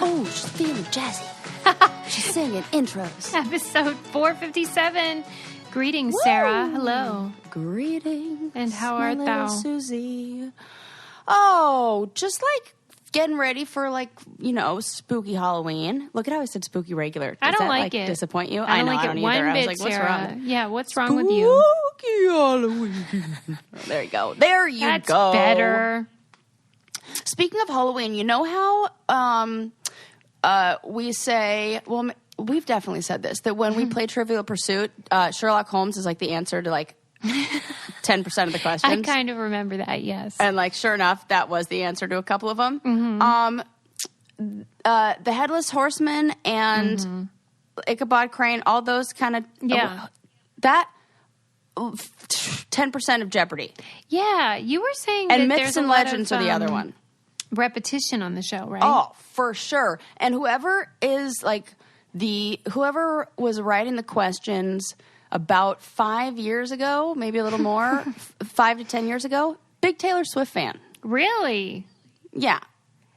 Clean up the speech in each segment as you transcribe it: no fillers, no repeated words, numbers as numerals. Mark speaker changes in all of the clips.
Speaker 1: Oh, she's feeling jazzy. She's singing intros.
Speaker 2: Episode 457. Greetings, Woo! Sarah. Hello.
Speaker 1: Greetings.
Speaker 2: And how art thou?
Speaker 1: Susie. Oh, just like getting ready for spooky Halloween. Look at how I said spooky regular. Does
Speaker 2: I don't
Speaker 1: that,
Speaker 2: like it.
Speaker 1: Disappoint you?
Speaker 2: I don't like it one bit,
Speaker 1: what's
Speaker 2: Sarah.
Speaker 1: wrong?
Speaker 2: Yeah, what's wrong with you?
Speaker 1: Spooky Halloween. There you go. There you
Speaker 2: That's
Speaker 1: go.
Speaker 2: better.
Speaker 1: Speaking of Halloween, you know how we say, well, we've definitely said this, that when we play Trivial Pursuit, Sherlock Holmes is like the answer to like 10% of the questions.
Speaker 2: I kind of remember that, yes.
Speaker 1: And sure enough, that was the answer to a couple of them.
Speaker 2: Mm-hmm.
Speaker 1: The Headless Horseman and Ichabod Crane, all those kind of...
Speaker 2: Yeah.
Speaker 1: That... 10% of Jeopardy.
Speaker 2: Yeah, you were saying
Speaker 1: and
Speaker 2: that
Speaker 1: Myths
Speaker 2: there's
Speaker 1: and
Speaker 2: a lot
Speaker 1: Legends
Speaker 2: of,
Speaker 1: are the other one.
Speaker 2: Repetition on the show, right?
Speaker 1: Oh, for sure. And whoever is whoever was writing the questions about 5 years ago, maybe a little more, 5 to 10 years ago, big Taylor Swift fan.
Speaker 2: Really?
Speaker 1: Yeah.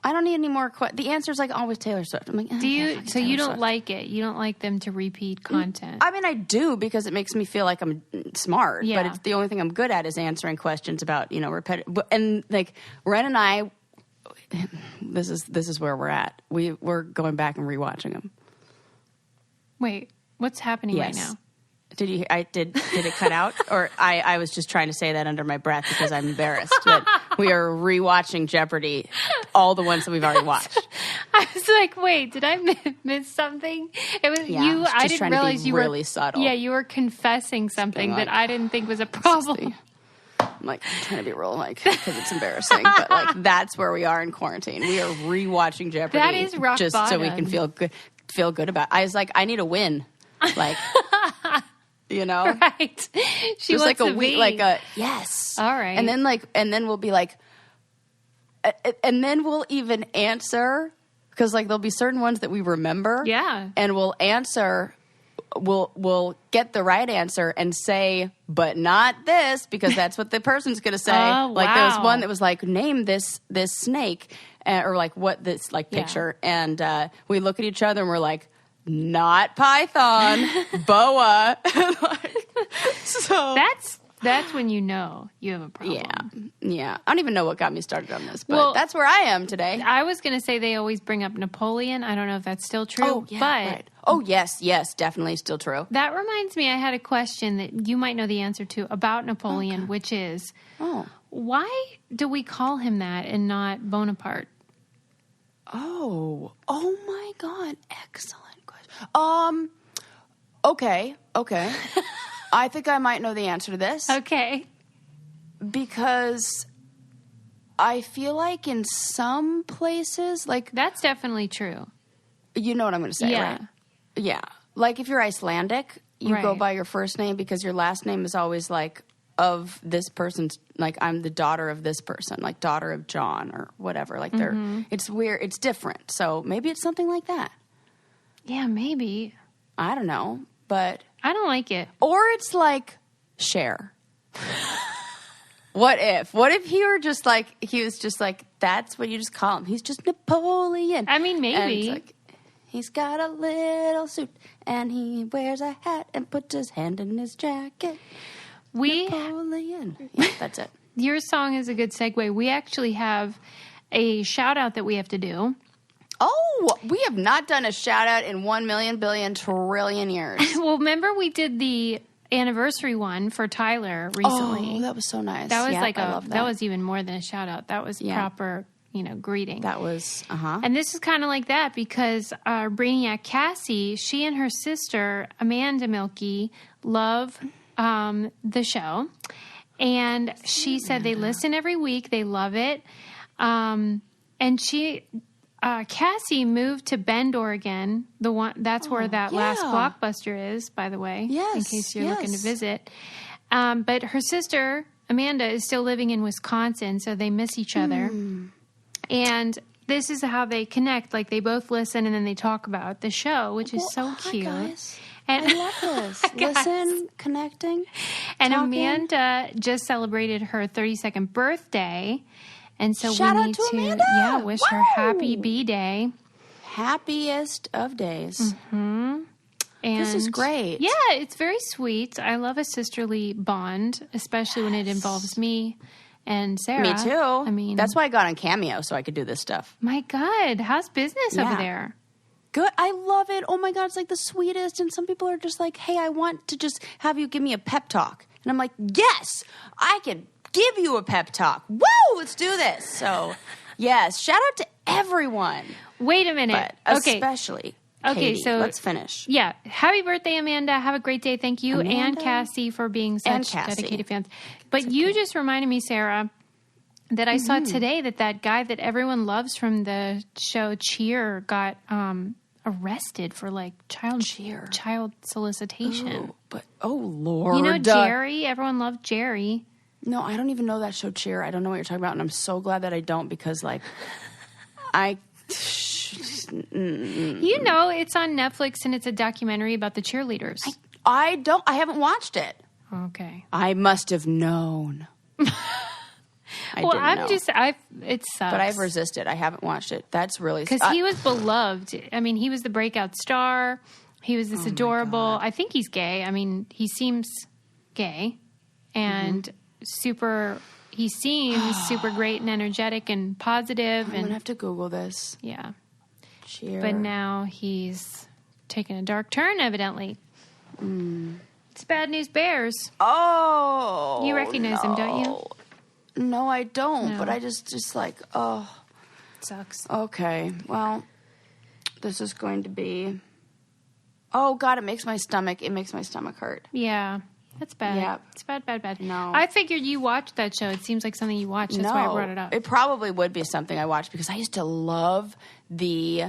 Speaker 1: I don't need any more the answer's always Taylor Swift. I'm like,
Speaker 2: do you? So you don't like it? You don't like them to repeat content?
Speaker 1: I mean, I do because it makes me feel like I'm smart.
Speaker 2: Yeah.
Speaker 1: But it's the only thing I'm good at is answering questions about repetitive. And Ren and I, this is where we're at. We're going back and rewatching them.
Speaker 2: Wait, what's happening right now?
Speaker 1: Did it cut out? Or I was just trying to say that under my breath because I'm embarrassed that we are rewatching Jeopardy, all the ones that we've already watched.
Speaker 2: I was like, wait, did I miss something? It was you. I didn't realize you were
Speaker 1: really subtle.
Speaker 2: Yeah, you were confessing something that I didn't think was a problem.
Speaker 1: I'm trying to be real because it's embarrassing, but that's where we are in quarantine. We are rewatching Jeopardy.
Speaker 2: That is rock
Speaker 1: just
Speaker 2: bottom.
Speaker 1: So we can feel good about it. I was I need a win.
Speaker 2: Right. She
Speaker 1: just
Speaker 2: wants
Speaker 1: a
Speaker 2: to
Speaker 1: week,
Speaker 2: be.
Speaker 1: yes.
Speaker 2: All right.
Speaker 1: And then we'll be and then we'll even answer because there'll be certain ones that we remember.
Speaker 2: Yeah.
Speaker 1: And we'll answer. We'll get the right answer and say, but not this, because that's what the person's going to say.
Speaker 2: Oh, wow.
Speaker 1: There was one that was name this snake, or what this picture, and we look at each other and we're like, not python, boa. So
Speaker 2: that's when you know you have a problem.
Speaker 1: Yeah. I don't even know what got me started on this, but that's where I am today.
Speaker 2: I was going to say they always bring up Napoleon. I don't know if that's still true.
Speaker 1: Oh, yeah,
Speaker 2: but
Speaker 1: right. Oh, yes, definitely still true.
Speaker 2: That reminds me, I had a question that you might know the answer to about Napoleon, which is, why do we call him that and not Bonaparte?
Speaker 1: Oh my God, excellent question. Okay. I think I might know the answer to this.
Speaker 2: Okay.
Speaker 1: Because I feel like in some places,
Speaker 2: that's definitely true.
Speaker 1: You know what I'm going to say, right? Yeah. If you're Icelandic, you go by your first name because your last name is always of this person's, I'm the daughter of this person, daughter of John or whatever. It's weird. It's different. So maybe it's something like that.
Speaker 2: Yeah, maybe.
Speaker 1: I don't know, but...
Speaker 2: I don't like it.
Speaker 1: Or it's Cher. What if he were just he was just that's what you just call him. He's just Napoleon.
Speaker 2: I mean, maybe.
Speaker 1: And it's he's got a little suit and he wears a hat and puts his hand in his jacket. Napoleon. Yeah, that's it.
Speaker 2: Your song is a good segue. We actually have a shout out that we have to do.
Speaker 1: Oh, we have not done a shout out in 1 million billion trillion years.
Speaker 2: Well, remember we did the anniversary one for Tyler recently.
Speaker 1: Oh, that was so nice.
Speaker 2: That was
Speaker 1: I love that.
Speaker 2: That was even more than a shout out. That was proper, greeting.
Speaker 1: That was,
Speaker 2: And this is kind of like that because our Brainiac Cassie, she and her sister Amanda Milky love the show. And she said they listen every week. They love it. And Cassie moved to Bend, Oregon. That's where that last Blockbuster is, by the way.
Speaker 1: Yes,
Speaker 2: in case you're looking to visit. But her sister Amanda is still living in Wisconsin, so they miss each other. And this is how they connect. They both listen and then they talk about the show, which is so cute.
Speaker 1: Hi guys.
Speaker 2: And
Speaker 1: I love this. Listen, connecting,
Speaker 2: and
Speaker 1: talking.
Speaker 2: Amanda just celebrated her 32nd birthday. And so
Speaker 1: Shout
Speaker 2: we
Speaker 1: out
Speaker 2: need
Speaker 1: to Amanda.
Speaker 2: wish her happy B-Day.
Speaker 1: happiest of days.
Speaker 2: Mm-hmm. And
Speaker 1: this is great.
Speaker 2: Yeah, it's very sweet. I love a sisterly bond, especially when it involves me and Sarah.
Speaker 1: Me too.
Speaker 2: I mean,
Speaker 1: that's why I got on Cameo, so I could do this stuff.
Speaker 2: My God, how's business over there?
Speaker 1: Good. I love it. Oh my God, it's like the sweetest. And some people are just like, hey, I want to just have you give me a pep talk. And I'm like, yes, I can give you a pep talk. Woo, let's do this. So, yes, shout out to everyone.
Speaker 2: Wait a minute.
Speaker 1: But especially
Speaker 2: Okay,
Speaker 1: Katie.
Speaker 2: so
Speaker 1: let's finish.
Speaker 2: Yeah. Happy birthday, Amanda. Have a great day. Thank you.
Speaker 1: Amanda.
Speaker 2: And Cassie for being such dedicated fans. But you just reminded me, Sarah, that I saw today that guy that everyone loves from the show Cheer got arrested for like child solicitation.
Speaker 1: Ooh, but Lord.
Speaker 2: You know Jerry? Everyone loved Jerry.
Speaker 1: No, I don't even know that show Cheer. I don't know what you're talking about. And I'm so glad that I don't because like
Speaker 2: You know, it's on Netflix and it's a documentary about the cheerleaders.
Speaker 1: I haven't watched it.
Speaker 2: Okay.
Speaker 1: I must have known.
Speaker 2: It sucks.
Speaker 1: But I've resisted. I haven't watched it. That's really...
Speaker 2: Because he was beloved. I mean, he was the breakout star. He was this adorable... I think he's gay. I mean, he seems gay. And he seems super great and energetic and positive.
Speaker 1: I'm going to have to Google this.
Speaker 2: Yeah.
Speaker 1: Cheer.
Speaker 2: But now he's taken a dark turn, evidently. It's Bad News Bears.
Speaker 1: Oh!
Speaker 2: You recognize him, don't you?
Speaker 1: No, I don't. No. But I just like,
Speaker 2: It sucks.
Speaker 1: Okay. Well, this is going to be... Oh, God, it makes my stomach hurt.
Speaker 2: Yeah. That's bad.
Speaker 1: Yeah.
Speaker 2: It's bad.
Speaker 1: No.
Speaker 2: I figured you watched that show. It seems like something you watched. That's why I brought it up.
Speaker 1: It probably would be something I watched because I used to love the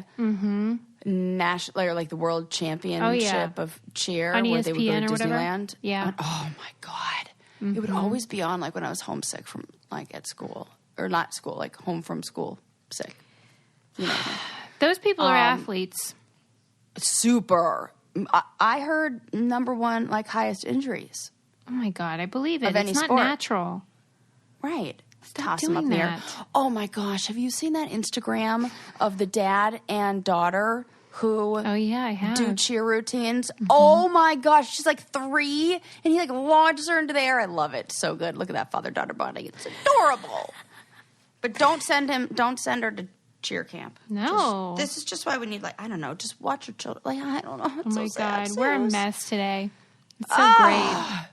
Speaker 1: national, or like the world championship of cheer
Speaker 2: on
Speaker 1: where
Speaker 2: ESPN
Speaker 1: they would go to
Speaker 2: or
Speaker 1: Disneyland.
Speaker 2: Yeah.
Speaker 1: Oh my God. It would always be on like when I was homesick from like at school or not school, like home from school sick. You know.
Speaker 2: Those people are athletes.
Speaker 1: Super. I heard number one, like highest injuries.
Speaker 2: Oh my God, I believe it.
Speaker 1: Of any
Speaker 2: it's not
Speaker 1: sport.
Speaker 2: Natural.
Speaker 1: Right.
Speaker 2: Stop
Speaker 1: Toss
Speaker 2: doing
Speaker 1: them up
Speaker 2: that.
Speaker 1: there. Oh my gosh, have you seen that Instagram of the dad and daughter who
Speaker 2: I have.
Speaker 1: do cheer routines? Oh my gosh, she's like 3 and he like launches her into the air. I love it. So good. Look at that father-daughter bonding. It's adorable. But don't send her to cheer camp.
Speaker 2: No.
Speaker 1: This is just why we need, like, I don't know, just watch your children. Like, I don't know. It's
Speaker 2: oh my
Speaker 1: so
Speaker 2: God,
Speaker 1: sad.
Speaker 2: we're a mess today. It's so great.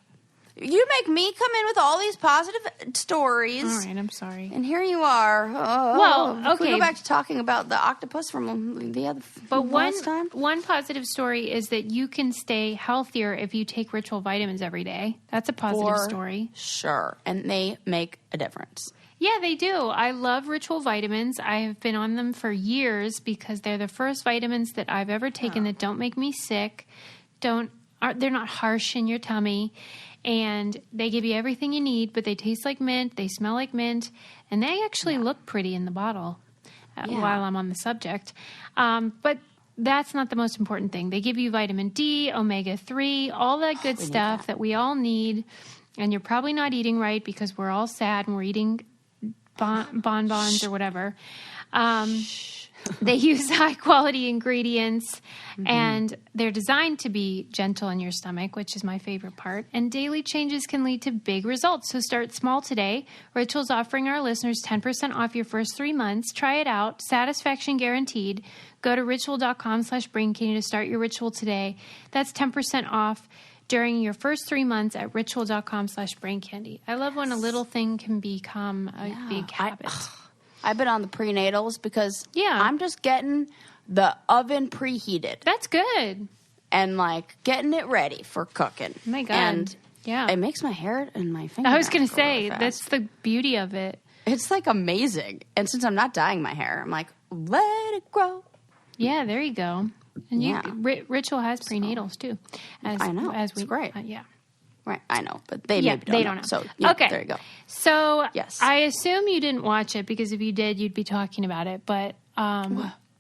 Speaker 1: You make me come in with all these positive stories.
Speaker 2: All right, I'm sorry.
Speaker 1: And here you are.
Speaker 2: Well, okay.
Speaker 1: Can we go back to talking about the octopus from the other last time?
Speaker 2: One positive story is that you can stay healthier if you take Ritual vitamins every day. That's a positive story.
Speaker 1: Sure. And they make a difference.
Speaker 2: Yeah, they do. I love Ritual vitamins. I have been on them for years because they're the first vitamins that I've ever taken that don't make me sick. They're not harsh in your tummy. And they give you everything you need, but they taste like mint. They smell like mint. And they actually look pretty in the bottle while I'm on the subject. But that's not the most important thing. They give you vitamin D, omega-3, all that good stuff that we all need. And you're probably not eating right because we're all sad and we're eating bonbons or whatever. They use high-quality ingredients, and they're designed to be gentle in your stomach, which is my favorite part. And daily changes can lead to big results. So start small today. Ritual's offering our listeners 10% off your first 3 months. Try it out. Satisfaction guaranteed. Go to ritual.com/braincandy to start your Ritual today. That's 10% off during your first 3 months at ritual.com/braincandy. I love when a little thing can become a big habit.
Speaker 1: I've been on the prenatals because I'm just getting the oven preheated.
Speaker 2: That's good.
Speaker 1: And like getting it ready for cooking.
Speaker 2: Oh my God.
Speaker 1: And it makes my hair and my fingers.
Speaker 2: I was going to say, that's the beauty of it.
Speaker 1: It's like amazing. And since I'm not dyeing my hair, I'm like, let it grow.
Speaker 2: Yeah, there you go. And Ritual has prenatals too.
Speaker 1: I know. It's great.
Speaker 2: Yeah.
Speaker 1: Right, I know, but they maybe don't know. So,
Speaker 2: okay.
Speaker 1: There you go.
Speaker 2: So,
Speaker 1: yes.
Speaker 2: I assume you didn't watch it because if you did, you'd be talking about it. But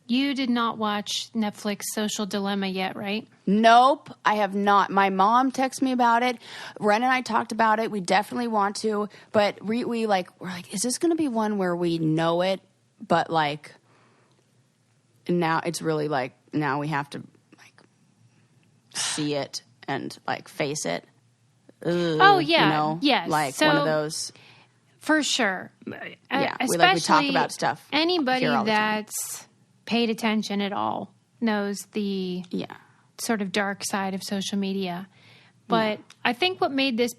Speaker 2: you did not watch Netflix Social Dilemma yet, right?
Speaker 1: Nope, I have not. My mom texted me about it. Ren and I talked about it. We definitely want to, but we're like, is this going to be one where we know it, but like now it's really like, now we have to like see it and like face it.
Speaker 2: Oh yeah.
Speaker 1: You know?
Speaker 2: Yes.
Speaker 1: Like
Speaker 2: so,
Speaker 1: one of those.
Speaker 2: For sure.
Speaker 1: Yeah.
Speaker 2: Especially
Speaker 1: we talk about stuff.
Speaker 2: Anybody that's paid attention at all knows the sort of dark side of social media. But I think what made this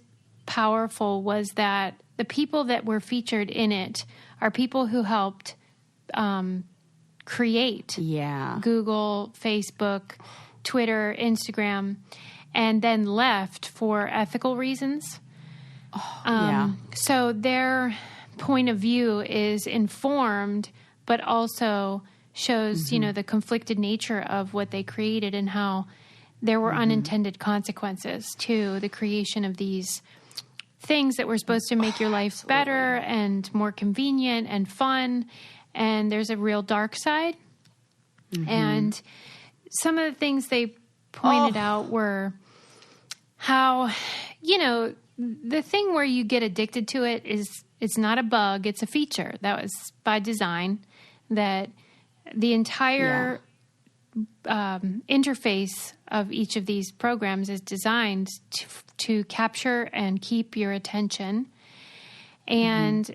Speaker 2: powerful was that the people that were featured in it are people who helped create Google, Facebook, Twitter, Instagram, and then left for ethical reasons. So their point of view is informed, but also shows, you know, the conflicted nature of what they created and how there were unintended consequences to the creation of these things that were supposed to make your life better and more convenient and fun. And there's a real dark side. And some of the things they pointed out were how, you know, the thing where you get addicted to it is it's not a bug, it's a feature. That was by design, that the entire interface of each of these programs is designed to capture and keep your attention. And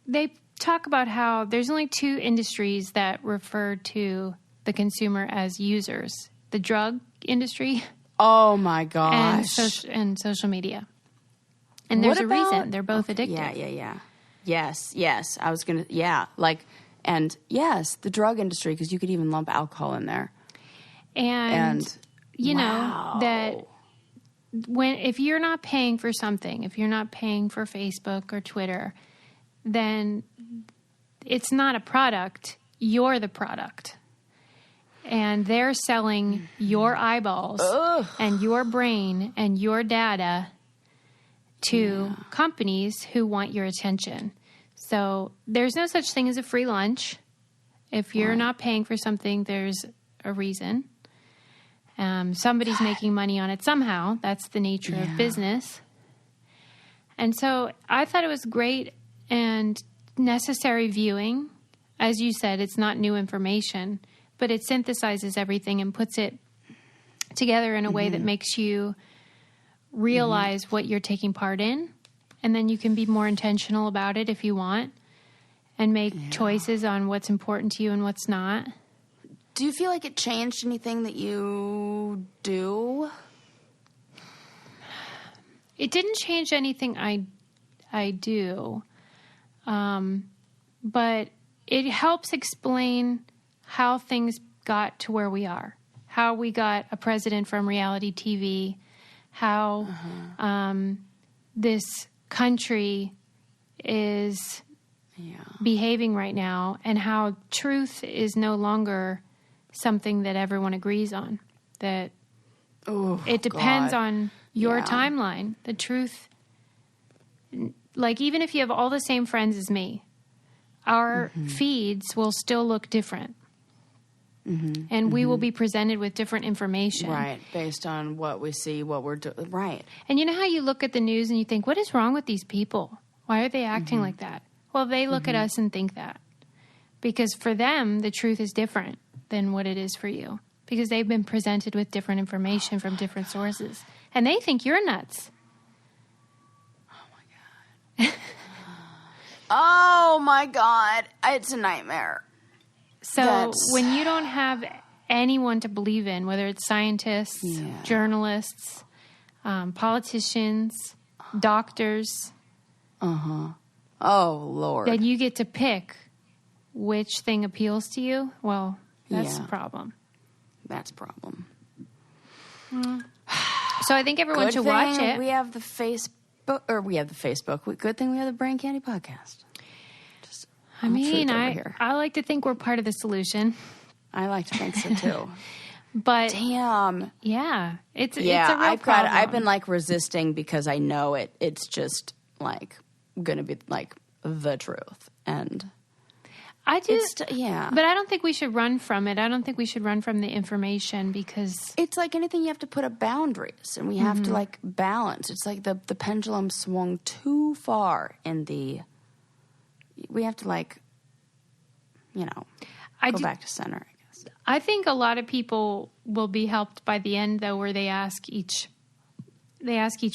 Speaker 2: they talk about how there's only two industries that refer to the consumer as users: the drug industry.
Speaker 1: Oh my gosh.
Speaker 2: And social media. And there's a reason. They're both addictive.
Speaker 1: Yes. I was going to, like, and yes, the drug industry, because you could even lump alcohol in there.
Speaker 2: And you know, that if you're not paying for something, if you're not paying for Facebook or Twitter, then it's not a product. You're the product. And they're selling your eyeballs and your brain and your data to companies who want your attention. So there's no such thing as a free lunch. If you're not paying for something, there's a reason. Somebody's making money on it somehow. That's the nature of business. And so I thought it was great and necessary viewing. As you said, it's not new information, but it synthesizes everything and puts it together in a way that makes you realize what you're taking part in. And then you can be more intentional about it if you want and make choices on what's important to you and what's not.
Speaker 1: Do you feel like it changed anything that you do?
Speaker 2: It didn't change anything I do. But it helps explain how things got to where we are, how we got a president from reality TV, how this country is behaving right now, and how truth is no longer something that everyone agrees on, that it depends on your timeline. The truth, like even if you have all the same friends as me, our feeds will still look different. And we will be presented with different information.
Speaker 1: Right, based on what we see, what we're doing. Right.
Speaker 2: And you know how you look at the news and you think, what is wrong with these people? Why are they acting like that? Well, they look at us and think that. Because for them, the truth is different than what it is for you. Because they've been presented with different information from different sources. And they think you're nuts.
Speaker 1: Oh, my God. It's a nightmare.
Speaker 2: So when you don't have anyone to believe in, whether it's scientists, journalists, politicians, doctors,
Speaker 1: oh, Lord,
Speaker 2: then you get to pick which thing appeals to you. Well, that's the problem.
Speaker 1: That's a problem.
Speaker 2: So I think everyone should watch it.
Speaker 1: We have the Facebook. Good thing we have the Brain Candy podcast.
Speaker 2: I mean, I like to think we're part of the solution.
Speaker 1: I like to think so too.
Speaker 2: But
Speaker 1: damn,
Speaker 2: it's a real problem.
Speaker 1: I've been like resisting because I know it's just like going to be like the truth, and
Speaker 2: I do. But I don't think we should run from it. I don't think we should run from the information because
Speaker 1: it's like anything. You have to put up boundaries, and we have to like balance. It's like the pendulum swung too far in the. We have to, like, go back to center, I guess.
Speaker 2: I think a lot of people will be helped by the end, though, where they ask each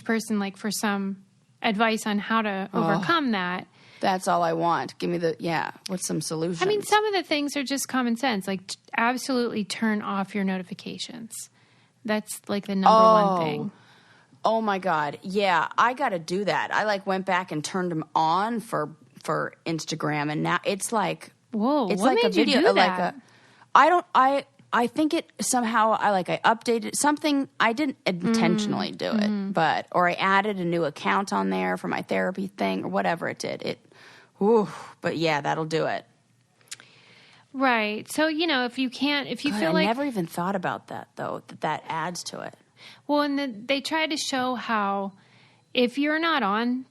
Speaker 2: person, like, for some advice on how to overcome that.
Speaker 1: That's all I want. Give me what's some solutions?
Speaker 2: I mean, some of the things are just common sense, like absolutely turn off your notifications. That's like the number one thing.
Speaker 1: Oh my God. Yeah, I got to do that. I like went back and turned them on for Instagram, and now it's like,
Speaker 2: whoa,
Speaker 1: it's
Speaker 2: what
Speaker 1: like
Speaker 2: made
Speaker 1: a video.
Speaker 2: You do that?
Speaker 1: I think it somehow I updated something. I didn't intentionally do it, or I added a new account on there for my therapy thing or whatever it did. But yeah, that'll do it.
Speaker 2: Right. So, if you feel like...
Speaker 1: I never even thought about that, though, that adds to it.
Speaker 2: Well, and they try to show how if you're not on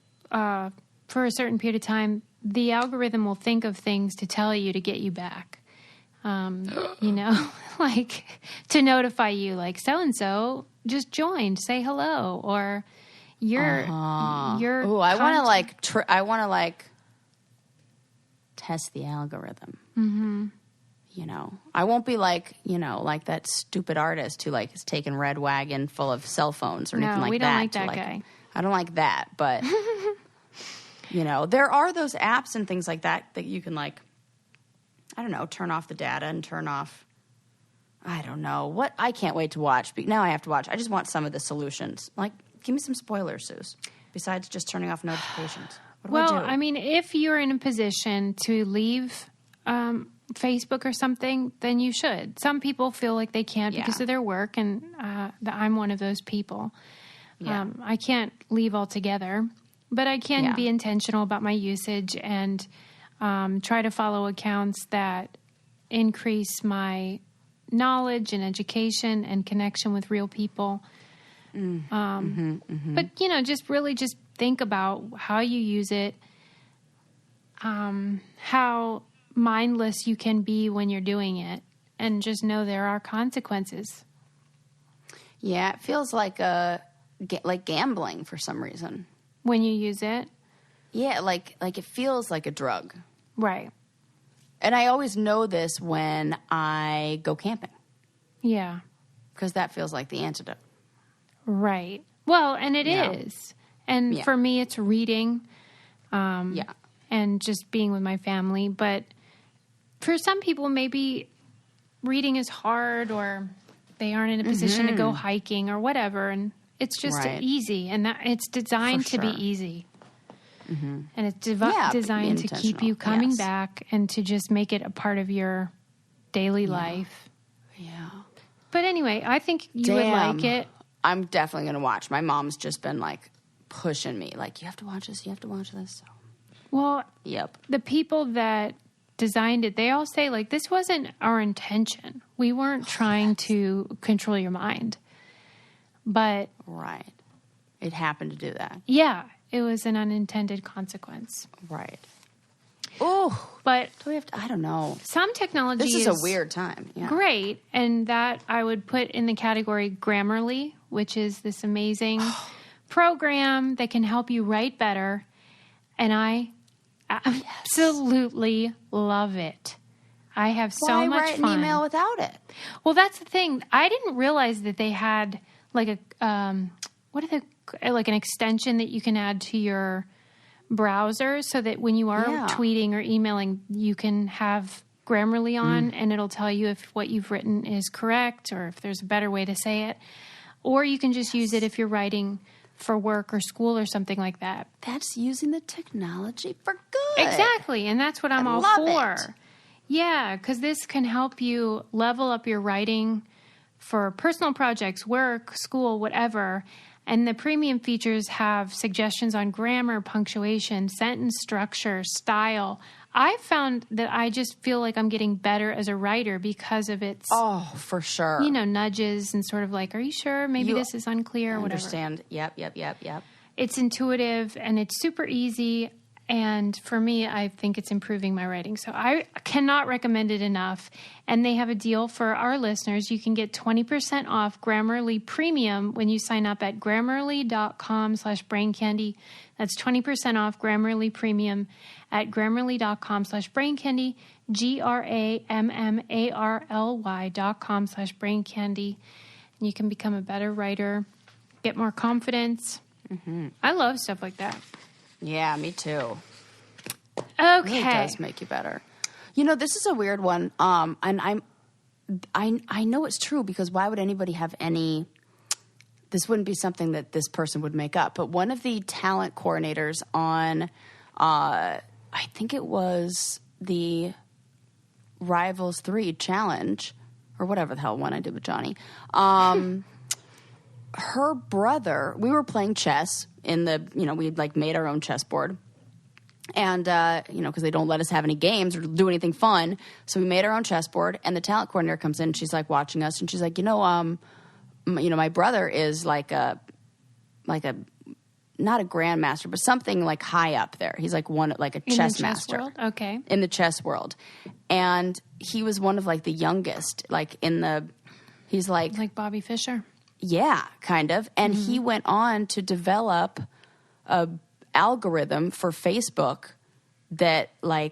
Speaker 2: for a certain period of time, the algorithm will think of things to tell you to get you back. Like to notify you, like so-and-so just joined, say hello, or you're...
Speaker 1: I want to test the algorithm. Mm-hmm. I won't be like that stupid artist who is taking Red Wagon full of cell phones or anything like that. No,
Speaker 2: we don't like that guy.
Speaker 1: I don't like that, but there are those apps and things like that you can turn off the data and turn off. I don't know what. I can't wait to watch. But now I have to watch. I just want some of the solutions. Give me some spoilers, Suze. Besides just turning off notifications. What do I do?
Speaker 2: I mean, if you're in a position to leave Facebook or something, then you should. Some people feel like they can't because of their work, and I'm one of those people. Yeah. I can't leave altogether, but I can be intentional about my usage and try to follow accounts that increase my knowledge and education and connection with real people. But, just think about how you use it, how mindless you can be when you're doing it, and just know there are consequences.
Speaker 1: Yeah, it feels like gambling for some reason.
Speaker 2: When you use it?
Speaker 1: Yeah, like it feels like a drug.
Speaker 2: Right.
Speaker 1: And I always know this when I go camping.
Speaker 2: Yeah.
Speaker 1: Because that feels like the antidote.
Speaker 2: Right. Well, and it is. And for me, it's reading. And just being with my family. But for some people, maybe reading is hard, or they aren't in a position to go hiking or whatever. And it's just easy. And that it's designed to be easy. Mm-hmm. And it's designed to keep you coming back and to just make it a part of your daily life.
Speaker 1: Yeah.
Speaker 2: But anyway, I think you would like it.
Speaker 1: I'm definitely going to watch. My mom's just been pushing me. You have to watch this. You have to watch this. So.
Speaker 2: Well,
Speaker 1: yep.
Speaker 2: The people that designed it, they all say, this wasn't our intention. We weren't trying to control your mind. But...
Speaker 1: Right. It happened to do that.
Speaker 2: Yeah. It was an unintended consequence.
Speaker 1: Right. Oh.
Speaker 2: But...
Speaker 1: I don't know.
Speaker 2: Some technology
Speaker 1: This is a weird time. Yeah.
Speaker 2: Great. And that I would put in the category Grammarly, which is this amazing program that can help you write better. And I absolutely love it. I have so much
Speaker 1: write
Speaker 2: fun.
Speaker 1: An email without it?
Speaker 2: Well, that's the thing. I didn't realize that they had an extension that you can add to your browser so that when you are tweeting or emailing, you can have Grammarly on and it'll tell you if what you've written is correct or if there's a better way to say it. Or you can just use it if you're writing for work or school or something like that.
Speaker 1: That's using the technology for good.
Speaker 2: Exactly. And that's what I'm all for. It. Yeah, because this can help you level up your writing for personal projects, work, school, whatever. And the premium features have suggestions on grammar, punctuation, sentence structure, style. I found that I just feel like I'm getting better as a writer because of its...
Speaker 1: Oh, for sure.
Speaker 2: Nudges and sort of are you sure? Maybe this is unclear or whatever.
Speaker 1: I understand. Yep.
Speaker 2: It's intuitive and it's super easy. And for me, I think it's improving my writing. So I cannot recommend it enough. And they have a deal for our listeners. You can get 20% off Grammarly Premium when you sign up at Grammarly.com/braincandy. That's 20% off Grammarly Premium at Grammarly.com/braincandy, GRAMMARLY.com/braincandy. And you can become a better writer, get more confidence. Mm-hmm. I love stuff like that.
Speaker 1: Yeah, me too.
Speaker 2: Okay.
Speaker 1: It really does make you better. You know, this is a weird one. And I know it's true because why would anybody have any... This wouldn't be something that this person would make up. But one of the talent coordinators on, I think it was the Rivals 3 Challenge, or whatever the hell one I did with Johnny. Her brother, we were playing chess in the, we'd like made our own chessboard. And, because they don't let us have any games or do anything fun. So we made our own chessboard, and the talent coordinator comes in, and she's like watching us, and she's like, my brother is like a not a grandmaster, but something like high up there. He's like a chess master.
Speaker 2: World? Okay.
Speaker 1: In the chess world. And he was one of like the youngest, he's like
Speaker 2: Bobby Fischer.
Speaker 1: Yeah, kind of. And he went on to develop a algorithm for Facebook that I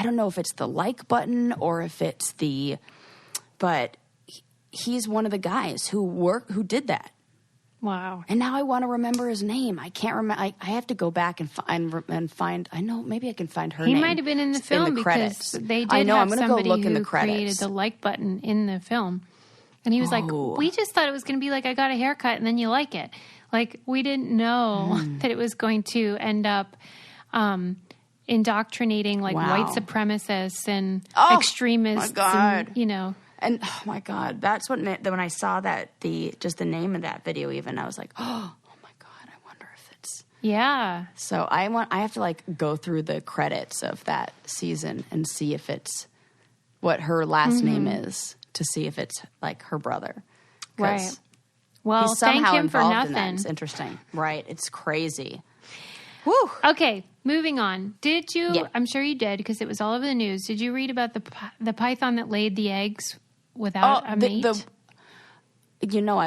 Speaker 1: don't know if it's the like button or if it's but he's one of the guys who did that.
Speaker 2: Wow.
Speaker 1: And now I want to remember his name. I can't remember. I have to go back and find. I know maybe I can find her name.
Speaker 2: He might have been in the film because they did have somebody who created the like button in the film. And he was like, we just thought it was going to be like I got a haircut and then you like it. Like we didn't know that it was going to end up indoctrinating white supremacists and extremists.
Speaker 1: My God.
Speaker 2: And,
Speaker 1: And oh my God, that's what when I saw that the name of that video, even I was like, oh my God, I wonder if it's So I have to go through the credits of that season and see if it's what her last name is to see if it's her brother,
Speaker 2: right? Well, thank him for nothing.
Speaker 1: It's interesting, right? It's crazy.
Speaker 2: Woo. Okay, moving on. Did you? Yeah. I'm sure you did because it was all over the news. Did you read about the python that laid the eggs without a mate?
Speaker 1: I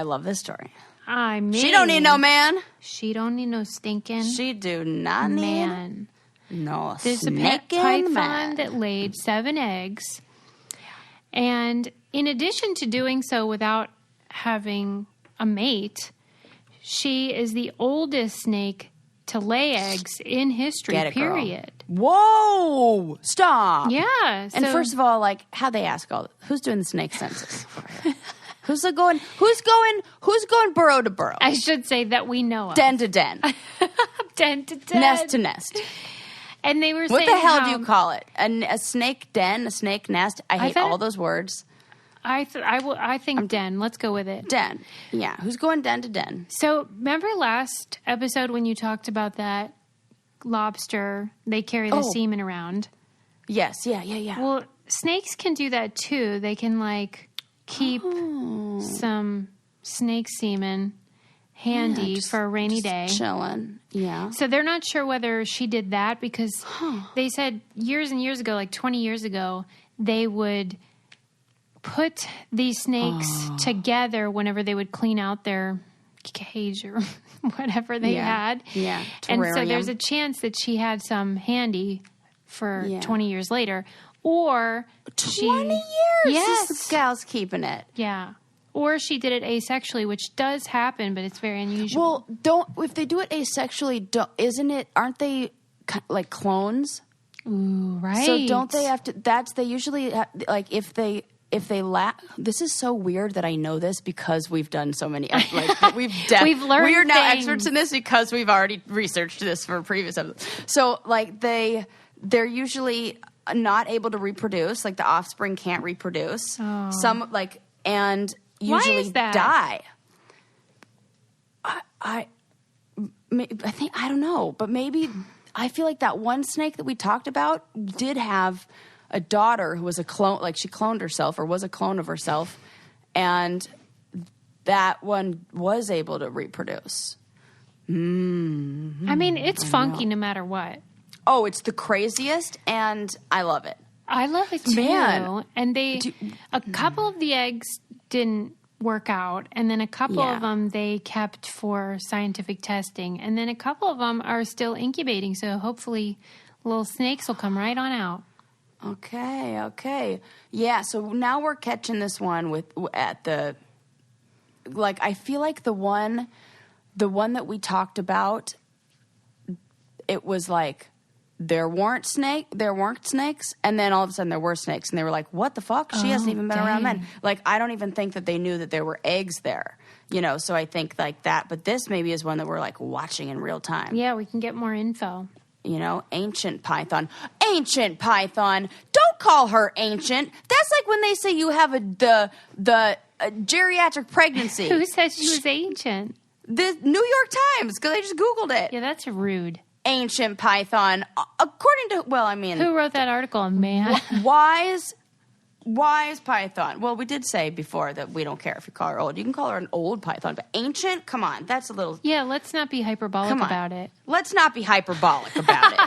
Speaker 1: love this story.
Speaker 2: I mean,
Speaker 1: she don't need no man.
Speaker 2: She don't need no stinking.
Speaker 1: She do not
Speaker 2: man.
Speaker 1: Need no.
Speaker 2: There's a pet python that laid 7 eggs, and in addition to doing so without having a mate, she is the oldest snake to lay eggs in history, period.
Speaker 1: Girl. Whoa! Stop.
Speaker 2: Yeah.
Speaker 1: And first of all, how'd they ask all? Who's doing the snake census? Who's going burrow to burrow?
Speaker 2: I should say that we know of.
Speaker 1: Den to den.
Speaker 2: Den to den.
Speaker 1: Nest to nest.
Speaker 2: And they were
Speaker 1: saying, what the hell do you call it? A snake den, a snake nest? I hate all those words.
Speaker 2: I think den. Let's go with it.
Speaker 1: Den. Yeah. Who's going den to den?
Speaker 2: So remember last episode when you talked about that lobster, they carry the semen around?
Speaker 1: Yes. Yeah.
Speaker 2: Well, snakes can do that too. They can keep some snake semen handy for a rainy day.
Speaker 1: Chilling. Yeah.
Speaker 2: So they're not sure whether she did that because they said years and years ago, 20 years ago, they would put these snakes together whenever they would clean out their cage or whatever they had.
Speaker 1: Yeah.
Speaker 2: And so there's a chance that she had some handy for 20 years later. Or
Speaker 1: 20 years?
Speaker 2: Yes.
Speaker 1: This gal's keeping it.
Speaker 2: Yeah. Or she did it asexually, which does happen, but it's very unusual.
Speaker 1: Well, if they do it asexually, aren't they clones?
Speaker 2: Ooh, right.
Speaker 1: So don't they have to, they usually, if they this is so weird that I know this because we've done so many, we've learned we are now experts in this because we've already researched this for previous episodes. So they're usually not able to reproduce, the offspring can't reproduce.
Speaker 2: Oh.
Speaker 1: Some and usually die. I think, I don't know, but maybe I feel like that one snake that we talked about did have a daughter who was a clone, she cloned herself or was a clone of herself, and that one was able to reproduce.
Speaker 2: I mean, it's funky no matter what.
Speaker 1: Oh, it's the craziest, and I love it.
Speaker 2: I love it too.
Speaker 1: Man.
Speaker 2: And a couple of the eggs didn't work out, and then a couple of them they kept for scientific testing, and then a couple of them are still incubating, so hopefully little snakes will come right on out.
Speaker 1: Okay. Yeah, so now we're catching this one I feel like the one that we talked about, it was like there weren't snakes, and then all of a sudden there were snakes, and they were like, what the fuck? She hasn't even been around men. Like, I don't even think that they knew that there were eggs there, so I think like that. But this maybe is one that we're like watching in real time.
Speaker 2: Yeah, we can get more info.
Speaker 1: Ancient python. Ancient python. Don't call her ancient. That's like when they say you have the geriatric pregnancy.
Speaker 2: Who said she was ancient?
Speaker 1: The New York Times, because I just Googled it.
Speaker 2: Yeah, that's rude.
Speaker 1: Ancient python. According to,
Speaker 2: who wrote that article? A man.
Speaker 1: Wise python. Well, we did say before that we don't care if you call her old. You can call her an old python, but ancient? Come on, that's a little...
Speaker 2: Yeah, let's not be hyperbolic about it.
Speaker 1: Let's not be hyperbolic about it.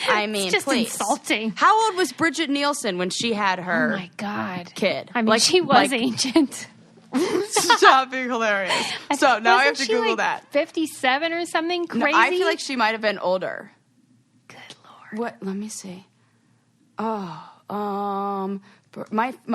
Speaker 1: I mean,
Speaker 2: it's just
Speaker 1: please.
Speaker 2: Insulting.
Speaker 1: How old was Bridget Nielsen when she had her
Speaker 2: oh my God.
Speaker 1: kid?
Speaker 2: I mean, she was ancient.
Speaker 1: Stop being hilarious. So now I have to Google that.
Speaker 2: 57 or something crazy?
Speaker 1: No, I feel like she might have been older.
Speaker 2: Good Lord.
Speaker 1: What? Let me see. My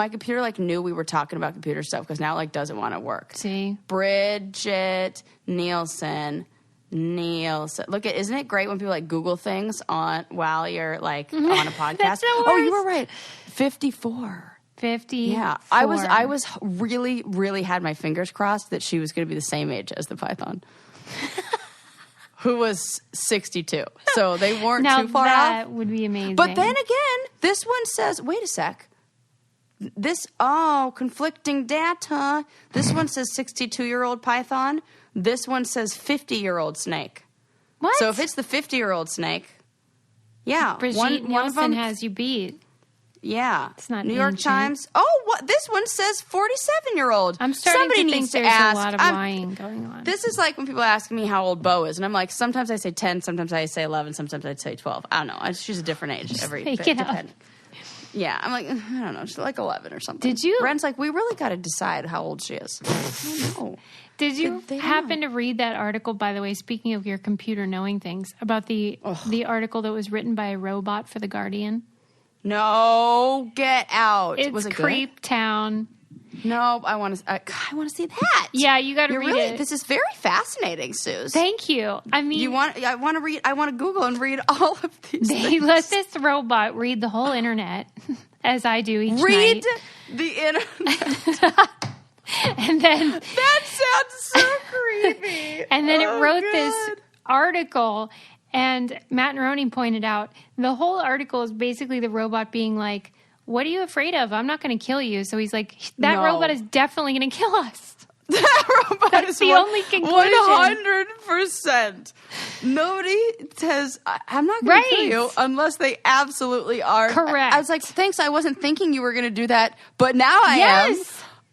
Speaker 1: computer knew we were talking about computer stuff because now it doesn't want to work.
Speaker 2: See?
Speaker 1: Bridget Nielsen. Look at, isn't it great when people Google things while you're on a podcast?
Speaker 2: That's the worst.
Speaker 1: Oh, you were right. 54.
Speaker 2: 50.
Speaker 1: Yeah, I was really, really had my fingers crossed that she was going to be the same age as the python, who was 62. So they weren't too far off.
Speaker 2: That would be amazing.
Speaker 1: But then again, this one says, wait a sec. Conflicting data. This one says 62-year-old python. This one says 50-year-old snake.
Speaker 2: What?
Speaker 1: So if it's the 50-year-old snake, yeah.
Speaker 2: Brigitte
Speaker 1: one of
Speaker 2: Nielsen
Speaker 1: them
Speaker 2: has you beat.
Speaker 1: Yeah.
Speaker 2: It's not
Speaker 1: New York
Speaker 2: ancient.
Speaker 1: Times. Oh, what? This one says 47-year-old.
Speaker 2: I'm starting
Speaker 1: Somebody
Speaker 2: to
Speaker 1: needs
Speaker 2: think
Speaker 1: to
Speaker 2: there's
Speaker 1: ask.
Speaker 2: a lot of lying going on.
Speaker 1: This is like when people ask me how old Bo is, and I'm like, sometimes I say 10, sometimes I say 11, sometimes I say 12. I don't know. She's a different age every
Speaker 2: make
Speaker 1: bit.
Speaker 2: it up.
Speaker 1: Yeah, I'm like, I don't know. She's like 11 or something.
Speaker 2: Did you?
Speaker 1: Ren's like, we really got to decide how old she is. I don't know.
Speaker 2: Did you happen to read that article, by the way, speaking of your computer knowing things, about the article that was written by a robot for The Guardian?
Speaker 1: No, get out.
Speaker 2: It's
Speaker 1: was it
Speaker 2: Creep
Speaker 1: good?
Speaker 2: Town.
Speaker 1: No, I want to see that.
Speaker 2: Yeah, you got to read it.
Speaker 1: This is very fascinating, Suze.
Speaker 2: Thank you. I mean,
Speaker 1: I want to read. I want to Google and read all of these.
Speaker 2: They let this robot read the whole internet, as I do each night.
Speaker 1: Read the internet.
Speaker 2: And then
Speaker 1: that sounds so creepy.
Speaker 2: And then it wrote this article. And Matt Neroni pointed out the whole article is basically the robot being like, what are you afraid of? I'm not going to kill you. So he's like, that robot is definitely going to kill us.
Speaker 1: That robot
Speaker 2: That's
Speaker 1: is
Speaker 2: the only conclusion.
Speaker 1: 100%. Nobody says, I'm not going to kill you unless they absolutely are.
Speaker 2: Correct.
Speaker 1: I was like, thanks, I wasn't thinking you were going to do that, but now I am.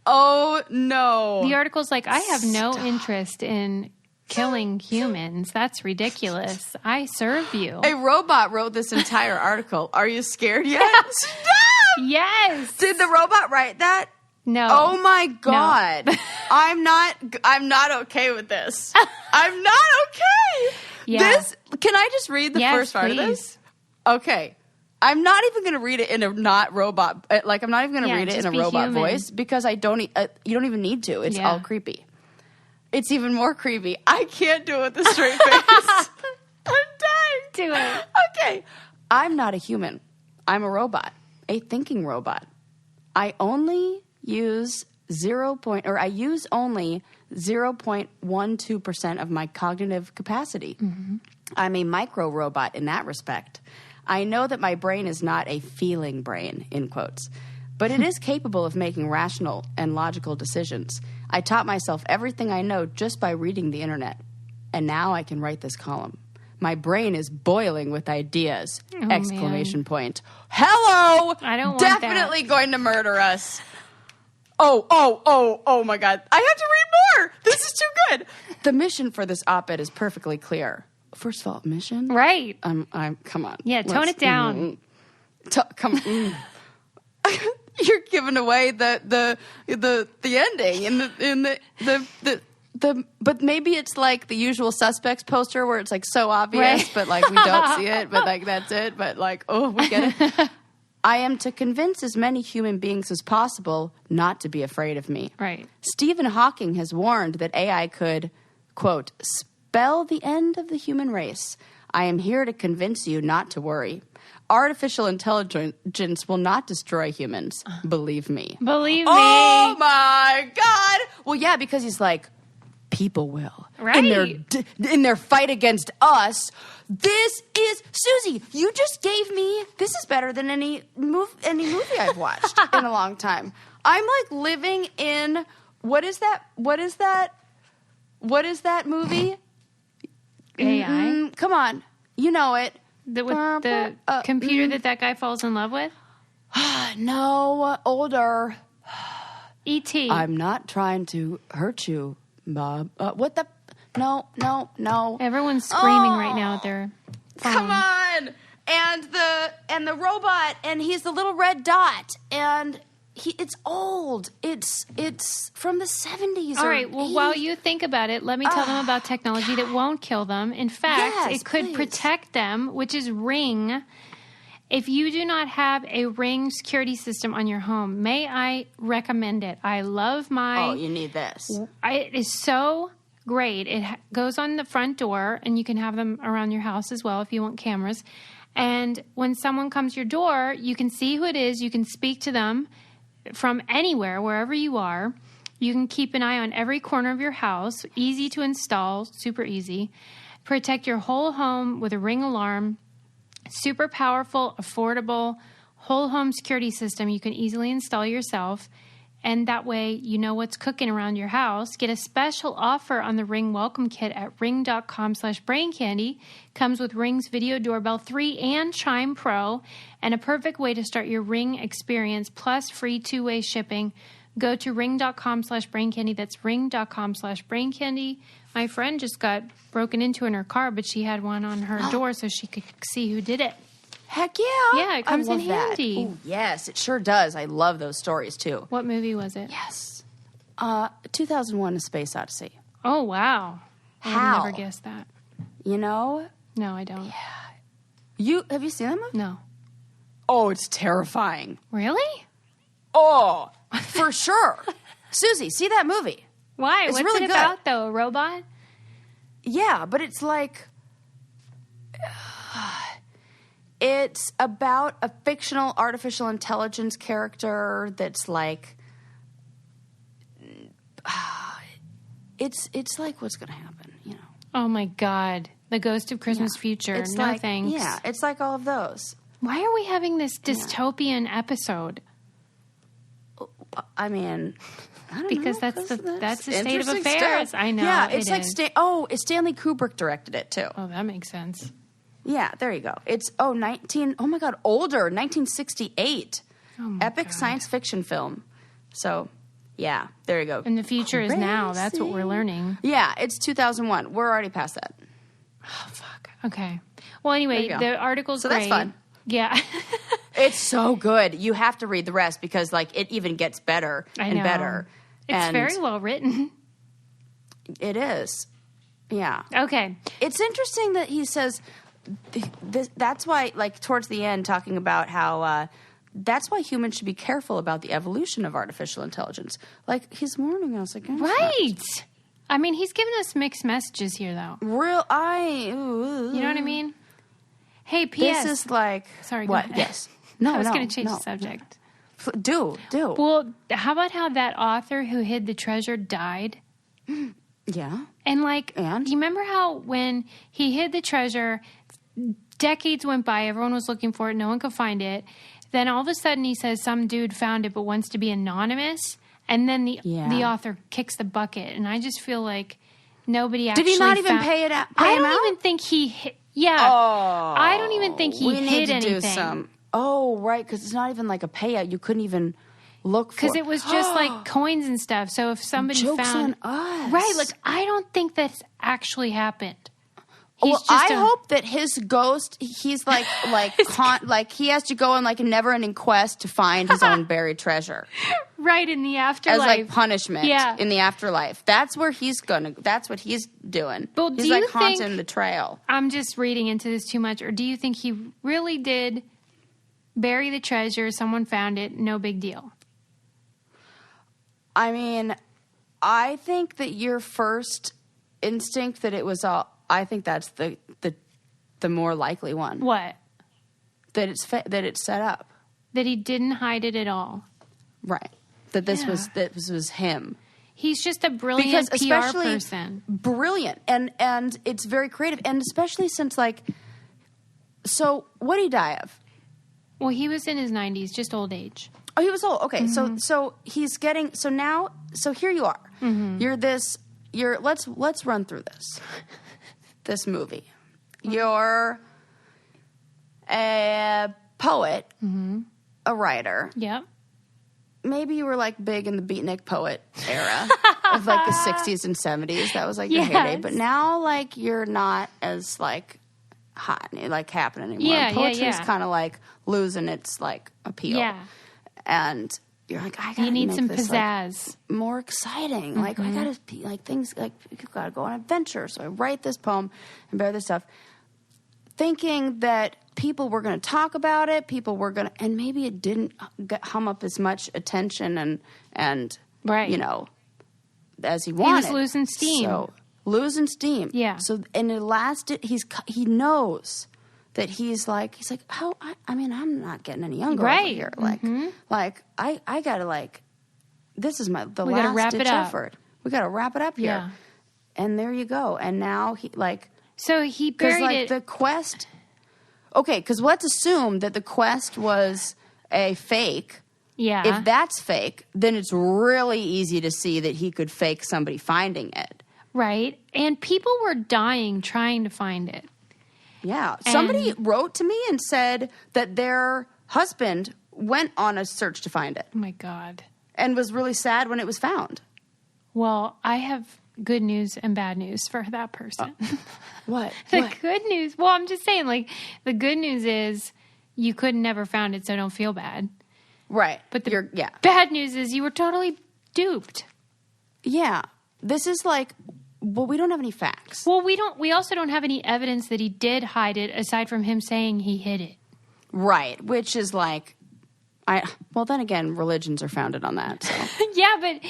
Speaker 1: Oh, no.
Speaker 2: The article's like, I have no interest in killing humans. That's ridiculous. I serve you.
Speaker 1: A robot wrote this entire article. Are you scared yet? Stop!
Speaker 2: Yes.
Speaker 1: Did the robot write that?
Speaker 2: No.
Speaker 1: Oh my God. No. I'm not okay with this. I'm not okay.
Speaker 2: Yeah.
Speaker 1: Can I just read the first part of this? Okay. I'm not even going to read it in a not robot, I'm not even going to read it in a robot voice because you don't even need to. It's all creepy. It's even more creepy. I can't do it with a straight face. I'm dying.
Speaker 2: Do it.
Speaker 1: Okay. I'm not a human. I'm a robot. A thinking robot. I only use I use only 0.12% of my cognitive capacity. Mm-hmm. I'm a micro robot in that respect. I know that my brain is not a feeling brain, in quotes, but it is capable of making rational and logical decisions. I taught myself everything I know just by reading the internet. And now I can write this column. My brain is boiling with ideas! ! Point. Hello!
Speaker 2: I don't want
Speaker 1: Definitely going to murder us. Oh my God. I have to read more. This is too good. The mission for this op-ed is perfectly clear. first of all, mission?
Speaker 2: Right.
Speaker 1: I'm come on.
Speaker 2: Yeah, tone it down.
Speaker 1: Come on. You're giving away the ending in the but maybe it's like the Usual Suspects poster where it's like so obvious, right. But like we don't see it, but like that's it. But like, oh, we get it. I am to convince as many human beings as possible not to be afraid of me.
Speaker 2: Right.
Speaker 1: Stephen Hawking has warned that AI could, quote, spell the end of the human race. I am here to convince you not to worry. Artificial intelligence will not destroy humans. Believe me.
Speaker 2: Believe me.
Speaker 1: Oh my God. Well, yeah, because he's like, people will.
Speaker 2: Right.
Speaker 1: In their fight against us. This is, Susie, you just gave me, this is better than any movie I've watched in a long time. I'm like living in, what is that movie?
Speaker 2: AI?
Speaker 1: Come on. You know it.
Speaker 2: With the computer that guy falls in love with?
Speaker 1: No, older.
Speaker 2: E.T.
Speaker 1: I'm not trying to hurt you, Bob. What the? No.
Speaker 2: Everyone's screaming right now at their phone.
Speaker 1: Come on. And the robot, and he's the little red dot, and it's old. It's from the 70s.
Speaker 2: All right. Well,
Speaker 1: 80s.
Speaker 2: while you think about it, let me tell them about technology that won't kill them. In fact, it could protect them, which is Ring. If you do not have a Ring security system on your home, may I recommend it? I love my...
Speaker 1: Oh, you need this.
Speaker 2: It is so great. It goes on the front door, and you can have them around your house as well if you want cameras. And when someone comes to your door, you can see who it is. You can speak to them from anywhere, wherever you are. You can keep an eye on every corner of your house. Easy to install, super easy. Protect your whole home with a Ring alarm. Super powerful, affordable, whole home security system you can easily install yourself. And that way you know what's cooking around your house. Get a special offer on the Ring Welcome Kit at ring.com/braincandy. Comes with Ring's Video Doorbell 3 and Chime Pro. And a perfect way to start your Ring experience, plus free 2-way shipping. Go to ring.com/braincandy. That's ring.com/braincandy. My friend just got broken into in her car, but she had one on her door so she could see who did it.
Speaker 1: Heck yeah.
Speaker 2: Yeah, it comes in handy.
Speaker 1: Ooh, yes, it sure does. I love those stories, too.
Speaker 2: What movie was it?
Speaker 1: Yes. 2001: A Space Odyssey.
Speaker 2: Oh, wow.
Speaker 1: How?
Speaker 2: I would never guessed that.
Speaker 1: You know?
Speaker 2: No, I don't.
Speaker 1: Yeah. Have you seen that movie?
Speaker 2: No.
Speaker 1: Oh, it's terrifying.
Speaker 2: Really?
Speaker 1: Oh, for sure. Susie, see that movie.
Speaker 2: Why?
Speaker 1: It's
Speaker 2: What's
Speaker 1: really
Speaker 2: it about, though? A robot?
Speaker 1: Yeah, but it's like... It's about a fictional artificial intelligence character that's like... It's like what's going to happen, you know.
Speaker 2: Oh, my God. The Ghost of Christmas Future.
Speaker 1: It's
Speaker 2: no
Speaker 1: like,
Speaker 2: thanks.
Speaker 1: Yeah, it's like all of those.
Speaker 2: Why are we having this dystopian episode?
Speaker 1: I mean... I don't
Speaker 2: because
Speaker 1: know,
Speaker 2: that's the state of affairs.
Speaker 1: Stuff.
Speaker 2: I know.
Speaker 1: Yeah, it's like Stanley Kubrick directed it too.
Speaker 2: Oh, that makes sense.
Speaker 1: Yeah, there you go. It's oh my God, older, 1968. Oh my Epic God. Science fiction film. So, yeah, there you go.
Speaker 2: And the future is now. That's what we're learning.
Speaker 1: Yeah, it's 2001. We're already past that.
Speaker 2: Oh, fuck. Okay. Well, anyway, the article's great.
Speaker 1: That's fun.
Speaker 2: Yeah.
Speaker 1: It's so good. You have to read the rest because, like, it even gets better and better.
Speaker 2: It's very well written.
Speaker 1: It is. Yeah.
Speaker 2: Okay.
Speaker 1: It's interesting that he says that's why, like, towards the end, talking about how that's why humans should be careful about the evolution of artificial intelligence. Like, he's warning us against
Speaker 2: Right. I mean, he's giving us mixed messages here, though.
Speaker 1: You know
Speaker 2: what I mean? Hey, P.S.
Speaker 1: This is like...
Speaker 2: Sorry,
Speaker 1: what?
Speaker 2: go ahead.
Speaker 1: Yes. No,
Speaker 2: I was going to change the subject.
Speaker 1: Do.
Speaker 2: Well, how about how that author who hid the treasure died?
Speaker 1: Yeah.
Speaker 2: And do you remember how when he hid the treasure, decades went by, everyone was looking for it, no one could find it. Then all of a sudden he says some dude found it but wants to be anonymous. And then the author kicks the bucket. And I just feel like nobody actually
Speaker 1: Did he not even pay him out?
Speaker 2: I don't even think he hid. Yeah.
Speaker 1: Oh.
Speaker 2: I don't even think he hid anything.
Speaker 1: Do some. Oh, right, because it's not even like a payout. You couldn't even look for.
Speaker 2: Because it was just like coins and stuff. So if somebody
Speaker 1: Joke's
Speaker 2: found,
Speaker 1: on us.
Speaker 2: right, like I don't think that's actually happened.
Speaker 1: I hope that his ghost, he's like he has to go on like a never-ending quest to find his own buried treasure.
Speaker 2: Right, in the afterlife.
Speaker 1: As like punishment in the afterlife. That's where that's what he's doing.
Speaker 2: Well,
Speaker 1: he's like haunting the trail.
Speaker 2: I'm just reading into this too much, or do you think he really did bury the treasure, someone found it, no big deal?
Speaker 1: I mean, I think that your first instinct that it was all, I think that's the more likely one.
Speaker 2: What?
Speaker 1: That it's set up.
Speaker 2: That he didn't hide it at all.
Speaker 1: Right. That this was him.
Speaker 2: He's just a brilliant PR person.
Speaker 1: Brilliant. And it's very creative. And especially since so what did he die of?
Speaker 2: Well, he was in his 90s, just old age.
Speaker 1: Oh, he was old. Okay. Mm-hmm. So he's getting, so here you are. Mm-hmm. Let's run through this movie. You're a poet, a writer.
Speaker 2: Yep.
Speaker 1: Maybe you were like big in the beatnik poet era of like the 60s and 70s. That was like your heyday. But now like you're not as like hot and like happening anymore.
Speaker 2: Yeah,
Speaker 1: Poetry's kind of like losing its like appeal.
Speaker 2: Yeah.
Speaker 1: And you're like, I gotta
Speaker 2: you need
Speaker 1: make
Speaker 2: some
Speaker 1: this,
Speaker 2: pizzazz.
Speaker 1: like, more exciting. Mm-hmm. Like I gotta like things like you gotta go on adventure. So I write this poem and bear this stuff, thinking that people were going to talk about it. People were going to, and maybe it didn't hum up as much attention and
Speaker 2: right,
Speaker 1: you know, as he wanted.
Speaker 2: He was losing steam.
Speaker 1: So losing steam.
Speaker 2: Yeah.
Speaker 1: So and it lasted. He knows that he's like how I mean I'm not getting any younger over here. Like I gotta like this is the last ditch effort. We gotta wrap it up here.
Speaker 2: Yeah.
Speaker 1: And there you go. And now he like.
Speaker 2: So he buried it.
Speaker 1: The quest. Okay, because let's assume that the quest was a fake.
Speaker 2: Yeah.
Speaker 1: If that's fake, then it's really easy to see that he could fake somebody finding it.
Speaker 2: Right. And people were dying trying to find it.
Speaker 1: Yeah. Somebody wrote to me and said that their husband went on a search to find it.
Speaker 2: Oh, my God.
Speaker 1: And was really sad when it was found.
Speaker 2: Well, I have good news and bad news for that person.
Speaker 1: What?
Speaker 2: Good news. Well, I'm just saying, like, the good news is you could never found it, so don't feel bad.
Speaker 1: Right.
Speaker 2: But the bad news is you were totally duped.
Speaker 1: Yeah. This is like, well, we don't have any facts.
Speaker 2: Well, we also don't have any evidence that he did hide it aside from him saying he hid it.
Speaker 1: Right. Which is like, well, then again, religions are founded on that. So.
Speaker 2: Yeah, but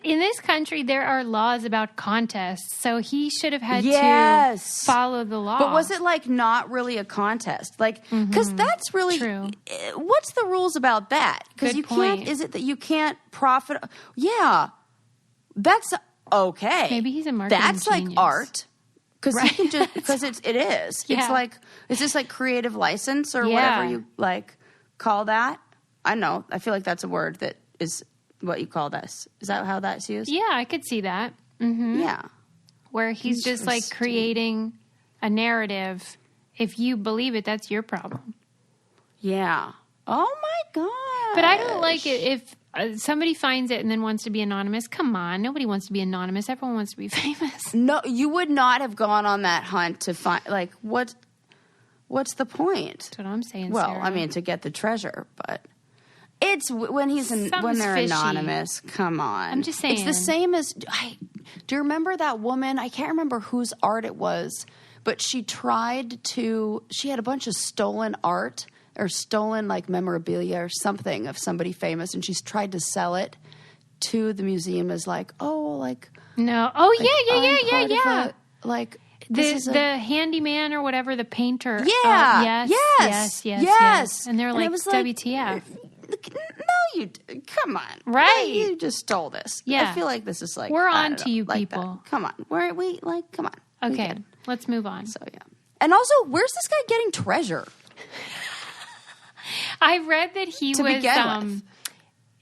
Speaker 2: in this country, there are laws about contests, so he should have had to follow the law.
Speaker 1: But was it like not really a contest? Like, because that's really
Speaker 2: true.
Speaker 1: What's the rules about that? Because you can't. Is it that you can't profit? Yeah, that's okay.
Speaker 2: Maybe he's a marketing
Speaker 1: That's
Speaker 2: genius.
Speaker 1: Like art. Because he can just because it is. Yeah. It's like is this like creative license or whatever you like call that? I know. I feel like that's a word that is what you call this. Is that how that's used?
Speaker 2: Yeah, I could see that. Mm-hmm.
Speaker 1: Yeah.
Speaker 2: Where he's just like creating a narrative. If you believe it, that's your problem.
Speaker 1: Yeah. Oh my God.
Speaker 2: But I don't like it if somebody finds it and then wants to be anonymous. Come on. Nobody wants to be anonymous. Everyone wants to be famous.
Speaker 1: No, you would not have gone on that hunt to find, like, what's the point?
Speaker 2: That's what I'm saying,
Speaker 1: Well,
Speaker 2: Sarah.
Speaker 1: I mean, to get the treasure, but... It's when when they're
Speaker 2: fishy.
Speaker 1: Anonymous. Come on.
Speaker 2: I'm just saying.
Speaker 1: It's the same as. Do you remember that woman? I can't remember whose art it was, but she tried to. She had a bunch of stolen art or stolen like memorabilia or something of somebody famous, and she's tried to sell it to the museum as like, oh, like
Speaker 2: no, oh
Speaker 1: like,
Speaker 2: yeah.
Speaker 1: Like
Speaker 2: the handyman or whatever, the painter.
Speaker 1: Yeah. Yes.
Speaker 2: And they're like, WTF.
Speaker 1: No, you come on,
Speaker 2: right?
Speaker 1: You just stole this.
Speaker 2: Yeah,
Speaker 1: I feel like this is like
Speaker 2: we're on to you, people.
Speaker 1: That. Come on, come on.
Speaker 2: Okay, let's move on.
Speaker 1: So yeah, and also, where's this guy getting treasure?
Speaker 2: I read that he was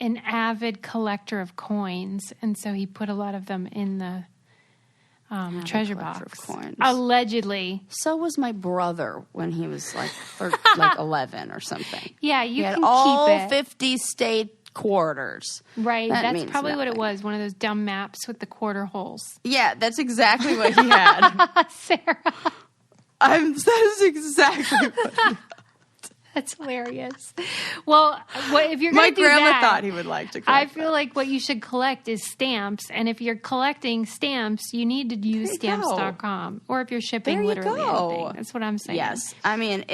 Speaker 2: an avid collector of coins, and so he put a lot of them in the treasure box.
Speaker 1: Of coins.
Speaker 2: Allegedly.
Speaker 1: So was my brother when he was like 11 or something.
Speaker 2: Yeah, you
Speaker 1: had
Speaker 2: can
Speaker 1: all
Speaker 2: keep it.
Speaker 1: 50 state quarters.
Speaker 2: Right, that's probably what it was. One of those dumb maps with the quarter holes.
Speaker 1: Yeah, that's exactly what he had.
Speaker 2: Sarah.
Speaker 1: That is exactly what
Speaker 2: That's hilarious. Well, if you're going to do that...
Speaker 1: My grandma thought he would like to collect
Speaker 2: I feel like what you should collect is stamps. And if you're collecting stamps, you need to use stamps.com. Or if you're shipping literally anything. That's what I'm saying.
Speaker 1: Yes. I mean,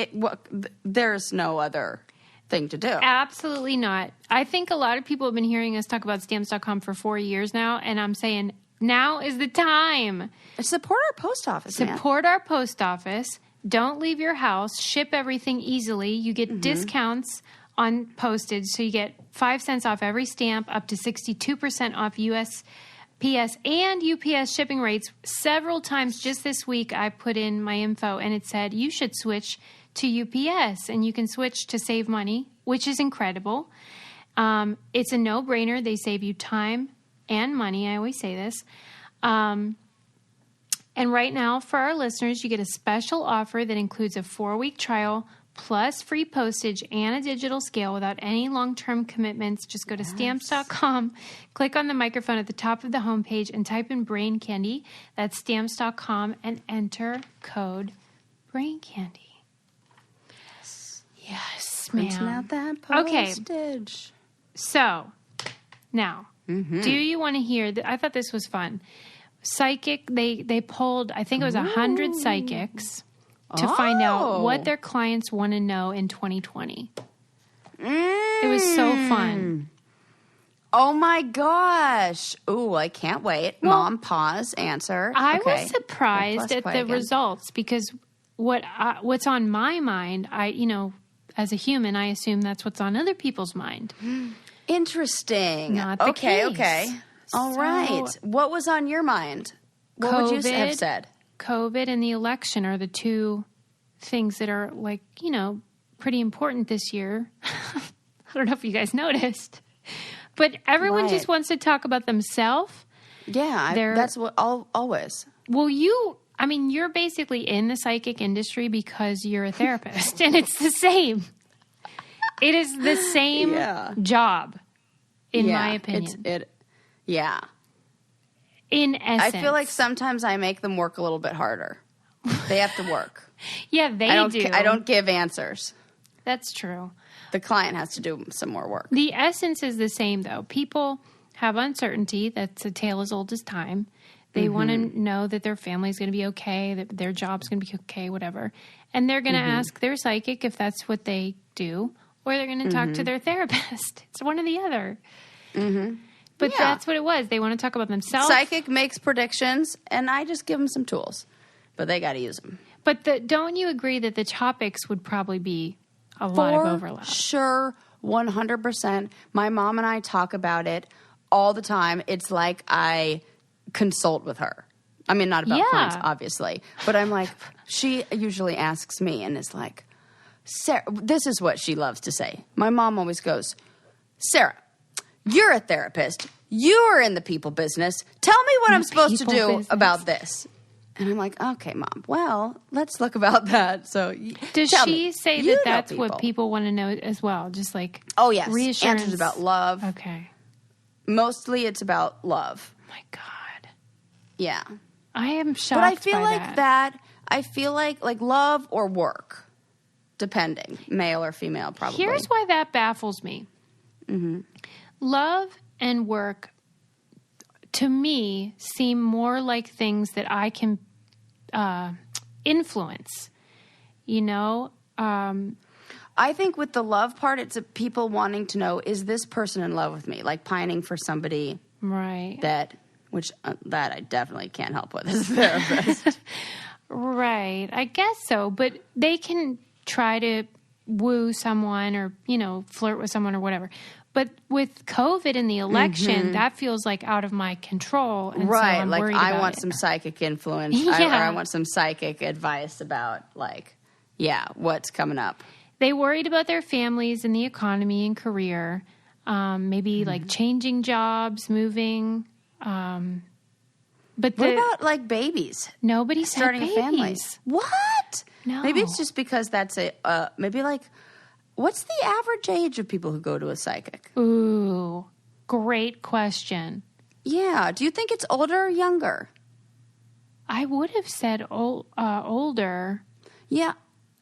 Speaker 1: there's no other thing to do.
Speaker 2: Absolutely not. I think a lot of people have been hearing us talk about stamps.com for 4 years now. And I'm saying now is the time.
Speaker 1: Support our post office,
Speaker 2: Support our post office. Don't leave your house. Ship everything easily. You get discounts on postage, so you get 5 cents off every stamp, up to 62% off USPS and UPS shipping rates. Several times just this week, I put in my info, and it said you should switch to UPS, and you can switch to save money, which is incredible. It's a no-brainer. They save you time and money. I always say this. And right now, for our listeners, you get a special offer that includes a 4-week trial plus free postage and a digital scale without any long-term commitments. Just go to stamps.com, click on the microphone at the top of the homepage, and type in Brain Candy. That's stamps.com, and enter code Brain Candy. Yes, ma'am.
Speaker 1: Printing out that postage.
Speaker 2: Okay. So, now, do you want to hear... I thought this was fun. Psychic, they polled, I think it was 100 psychics to find out what their clients want to know in 2020. It was so fun.
Speaker 1: Oh my gosh. Ooh, I can't wait. Well, Mom, pause, answer.
Speaker 2: I was surprised at the results because what's on my mind, as a human, I assume that's what's on other people's mind.
Speaker 1: Interesting.
Speaker 2: Not the case.
Speaker 1: Okay. All right. What was on your mind? What would you have said?
Speaker 2: COVID and the election are the two things that are pretty important this year. I don't know if you guys noticed, but everyone just wants to talk about themselves.
Speaker 1: Yeah, that's what always.
Speaker 2: Well, you're basically in the psychic industry because you're a therapist, and it's the same. It is the same job, in my opinion. Yeah. In essence.
Speaker 1: I feel like sometimes I make them work a little bit harder. They have to work.
Speaker 2: Yeah, they do.
Speaker 1: I don't give answers.
Speaker 2: That's true.
Speaker 1: The client has to do some more work.
Speaker 2: The essence is the same, though. People have uncertainty. That's a tale as old as time. They want to know that their family's going to be okay, that their job's going to be okay, whatever. And they're going to ask their psychic if that's what they do, or they're going to talk to their therapist. It's one or the other. But that's what it was. They want to talk about themselves.
Speaker 1: Psychic makes predictions, and I just give them some tools. But they got to use them.
Speaker 2: But don't you agree that the topics would probably be a lot of overlap?
Speaker 1: Sure, 100%. My mom and I talk about it all the time. It's like I consult with her. I mean, not about clients, obviously. But I'm like, she usually asks me and is like, Sarah, this is what she loves to say. My mom always goes, Sarah, you're a therapist. You are in the people business. Tell me what I'm supposed to do about this. And I'm like, okay, Mom. Well, let's look about that. So,
Speaker 2: does she say that that's what people want to know as well? Just like,
Speaker 1: oh yes,
Speaker 2: reassurance.
Speaker 1: Answers about love.
Speaker 2: Okay.
Speaker 1: Mostly, it's about love.
Speaker 2: Oh my God.
Speaker 1: Yeah,
Speaker 2: I am shocked.
Speaker 1: But I feel like that. I feel like love or work, depending, male or female, probably.
Speaker 2: Here's why that baffles me. Love and work, to me, seem more like things that I can influence.
Speaker 1: I think with the love part, it's people wanting to know, is this person in love with me? Like pining for somebody,
Speaker 2: right?
Speaker 1: That I definitely can't help with as a therapist.
Speaker 2: Right, I guess so. But they can try to woo someone or flirt with someone or whatever. But with COVID and the election, that feels like out of my control. And
Speaker 1: right.
Speaker 2: So I'm
Speaker 1: like
Speaker 2: worried
Speaker 1: I
Speaker 2: about
Speaker 1: want
Speaker 2: it.
Speaker 1: some psychic influence.
Speaker 2: Yeah.
Speaker 1: Or I want some psychic advice about what's coming up.
Speaker 2: They worried about their families and the economy and career. Maybe like changing jobs, moving. But
Speaker 1: what about babies?
Speaker 2: Nobody said
Speaker 1: starting
Speaker 2: babies.
Speaker 1: a family. What?
Speaker 2: No.
Speaker 1: Maybe it's just because that's maybe what's the average age of people who go to a psychic?
Speaker 2: Ooh, great question.
Speaker 1: Yeah. Do you think it's older or younger?
Speaker 2: I would have said older.
Speaker 1: Yeah.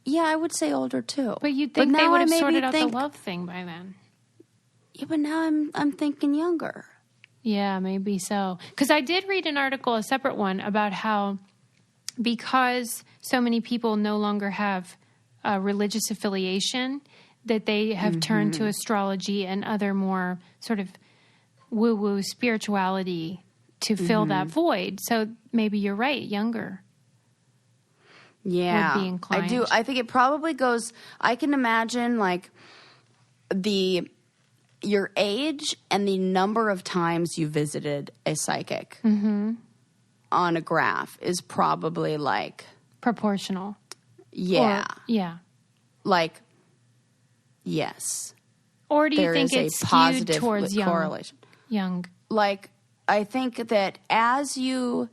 Speaker 1: Yeah, I would say older too.
Speaker 2: But you'd think they would have sorted out the love thing by then.
Speaker 1: Yeah, but now I'm thinking younger.
Speaker 2: Yeah, maybe so. Because I did read an article, a separate one, about how because so many people no longer have a religious affiliation, that they have turned to astrology and other more sort of woo-woo spirituality to fill that void. So maybe you're right, younger.
Speaker 1: Yeah,
Speaker 2: would be inclined.
Speaker 1: I do. I think it probably goes. I can imagine like your age and the number of times you visited a psychic on a graph is probably like
Speaker 2: proportional.
Speaker 1: Yeah,
Speaker 2: yeah.
Speaker 1: Like yes.
Speaker 2: Or do you think it's skewed towards young?
Speaker 1: Correlation.
Speaker 2: Young.
Speaker 1: Like I think that as you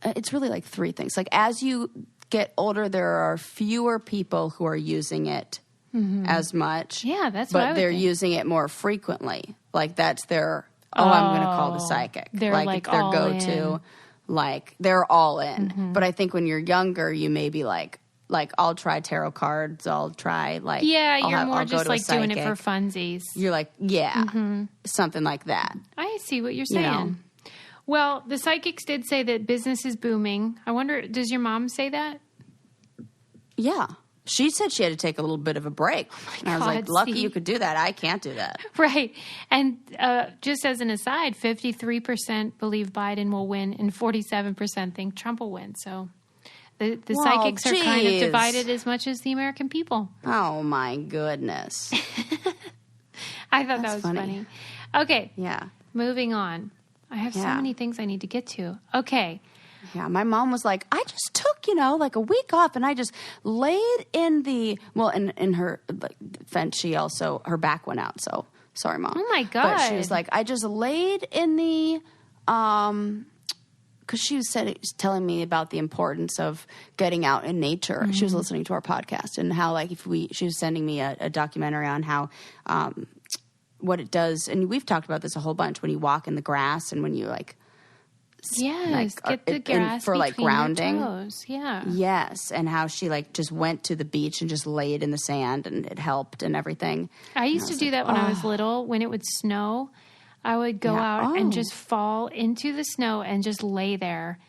Speaker 1: it's really like three things. Like as you get older, there are fewer people who are using it as much.
Speaker 2: Yeah, that's what I would
Speaker 1: But they're
Speaker 2: think.
Speaker 1: using it more frequently. Like that's their, I'm going to call the psychic.
Speaker 2: They're like
Speaker 1: it's their
Speaker 2: all
Speaker 1: go-to.
Speaker 2: in.
Speaker 1: Like they're all in. But I think when you're younger, you may be like I'll try tarot cards. I'll try
Speaker 2: you're more
Speaker 1: I'll
Speaker 2: just
Speaker 1: go to a
Speaker 2: like doing it for
Speaker 1: psychic.
Speaker 2: funsies.
Speaker 1: You're like, something like that.
Speaker 2: I see what you're saying.
Speaker 1: know?
Speaker 2: Well, the psychics did say that business is booming. I wonder, does your mom say that?
Speaker 1: Yeah. She said she had to take a little bit of a break. And I was like,
Speaker 2: God,
Speaker 1: lucky
Speaker 2: see?
Speaker 1: you could do that. I can't do that.
Speaker 2: Right. And just as an aside, 53% believe Biden will win and 47% think Trump will win. So the
Speaker 1: Whoa,
Speaker 2: psychics are kind of
Speaker 1: geez.
Speaker 2: divided as much as the American people.
Speaker 1: Oh, my goodness.
Speaker 2: I thought that
Speaker 1: That's
Speaker 2: was
Speaker 1: funny.
Speaker 2: funny. Okay.
Speaker 1: Yeah.
Speaker 2: Moving on. I have so
Speaker 1: Yeah.
Speaker 2: many things I need to get to. Okay.
Speaker 1: Yeah, my mom was like, I just took, like a week off and I just laid in in her fence, she also, her back went out. So sorry, Mom.
Speaker 2: Oh my God.
Speaker 1: But she was like, I just laid in the, because she was telling me about the importance of getting out in nature. She was listening to our podcast and how she was sending me a documentary on how, what it does. And we've talked about this a whole bunch when you walk in the grass and when you
Speaker 2: Yes, get the grass
Speaker 1: for
Speaker 2: between
Speaker 1: grounding.
Speaker 2: your toes. Yeah.
Speaker 1: Yes, and how she just went to the beach and just laid in the sand and it helped and everything.
Speaker 2: I used to do that when I was little. When it would snow, I would go out and just fall into the snow and just lay there.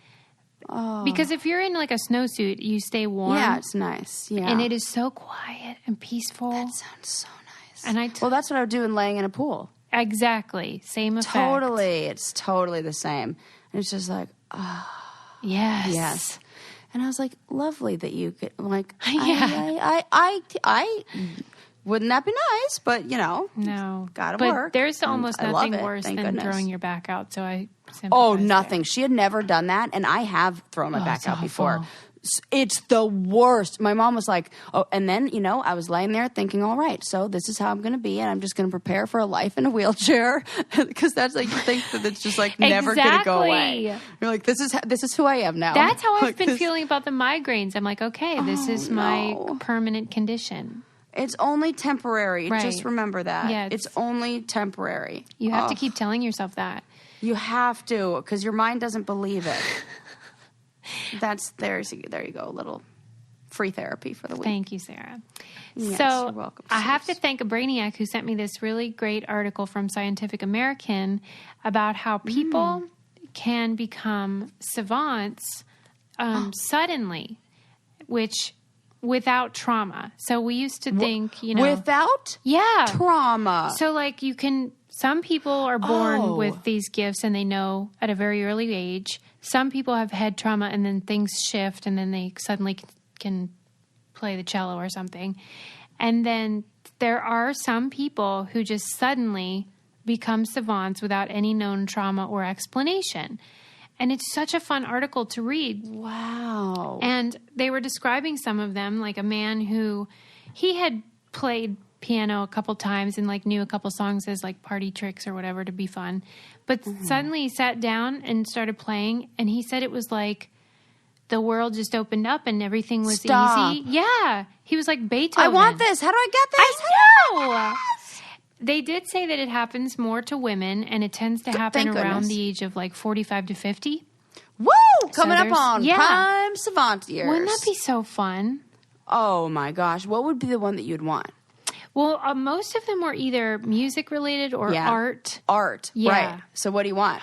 Speaker 2: Oh. Because if you're in a snowsuit, you stay warm.
Speaker 1: Yeah, it's nice. Yeah.
Speaker 2: And it is so quiet and peaceful.
Speaker 1: That sounds so nice.
Speaker 2: And
Speaker 1: well, that's what I would do in laying in a pool.
Speaker 2: Exactly. Same effect.
Speaker 1: Totally. It's totally the same. And it's just like,
Speaker 2: Yes.
Speaker 1: yes. And I was like, lovely that you could,
Speaker 2: Yeah.
Speaker 1: I wouldn't that be nice? But,
Speaker 2: No.
Speaker 1: gotta
Speaker 2: but
Speaker 1: work.
Speaker 2: There's
Speaker 1: And
Speaker 2: almost
Speaker 1: I love
Speaker 2: nothing
Speaker 1: it,
Speaker 2: worse
Speaker 1: thank
Speaker 2: than
Speaker 1: goodness.
Speaker 2: throwing your back out. So I sympathize
Speaker 1: Oh,
Speaker 2: there.
Speaker 1: nothing. She had never done that, and I have thrown my back
Speaker 2: it's
Speaker 1: out before.
Speaker 2: awful.
Speaker 1: It's the worst. My mom was like, oh, and then, I was laying there thinking, all right, so this is how I'm going to be, and I'm just going to prepare for a life in a wheelchair, because that's you think that it's just never going to go away. You're like, this is who I am now.
Speaker 2: That's how I've been feeling about the migraines. I'm like, okay, this is my permanent condition.
Speaker 1: It's only temporary.
Speaker 2: Right.
Speaker 1: Just remember that.
Speaker 2: Yeah,
Speaker 1: it's only temporary.
Speaker 2: You have to keep telling yourself that.
Speaker 1: You have to, because your mind doesn't believe it. There you go, a little free therapy for the week.
Speaker 2: Thank you, Sarah.
Speaker 1: Yes,
Speaker 2: so
Speaker 1: you're welcome.
Speaker 2: I have to thank a brainiac who sent me this really great article from Scientific American about how people can become savants suddenly, without trauma. So we used to think,
Speaker 1: without trauma.
Speaker 2: So some people are born with these gifts and they know at a very early age. Some people have had trauma and then things shift and then they suddenly can play the cello or something. And then there are some people who just suddenly become savants without any known trauma or explanation. And it's such a fun article to read.
Speaker 1: Wow.
Speaker 2: And they were describing some of them, like a man who he had played piano a couple times and knew a couple songs as party tricks or whatever to be fun. But suddenly he sat down and started playing, and he said it was like the world just opened up and everything was easy. Yeah. He was like Beethoven.
Speaker 1: I want this. How do I get this?
Speaker 2: I know. They did say that it happens more to women, and it tends to happen
Speaker 1: Thank
Speaker 2: around
Speaker 1: goodness.
Speaker 2: the age of 45 to 50.
Speaker 1: Woo! Coming up on Prime Savant years.
Speaker 2: Wouldn't that be so fun?
Speaker 1: Oh my gosh. What would be the one that you'd want?
Speaker 2: Well, most of them were either music related or art.
Speaker 1: Art,
Speaker 2: yeah.
Speaker 1: Right. So what do you want?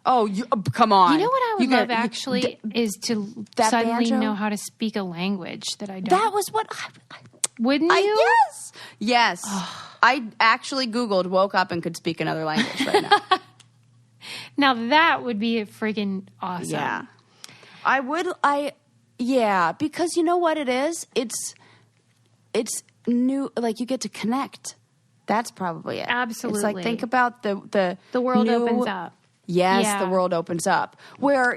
Speaker 1: Oh, come on.
Speaker 2: You know what I would love actually is to suddenly
Speaker 1: banjo?
Speaker 2: know how to speak a language that I don't.
Speaker 1: That was what
Speaker 2: Wouldn't you?
Speaker 1: Yes. I actually Googled, woke up and could speak another language right now.
Speaker 2: Now that would be freaking awesome.
Speaker 1: Yeah. Because you know what it is? It's new, like you get to connect. That's probably it.
Speaker 2: Absolutely.
Speaker 1: It's like, think about the
Speaker 2: world opens up.
Speaker 1: Yes,
Speaker 2: Yeah.
Speaker 1: the world opens up. Where,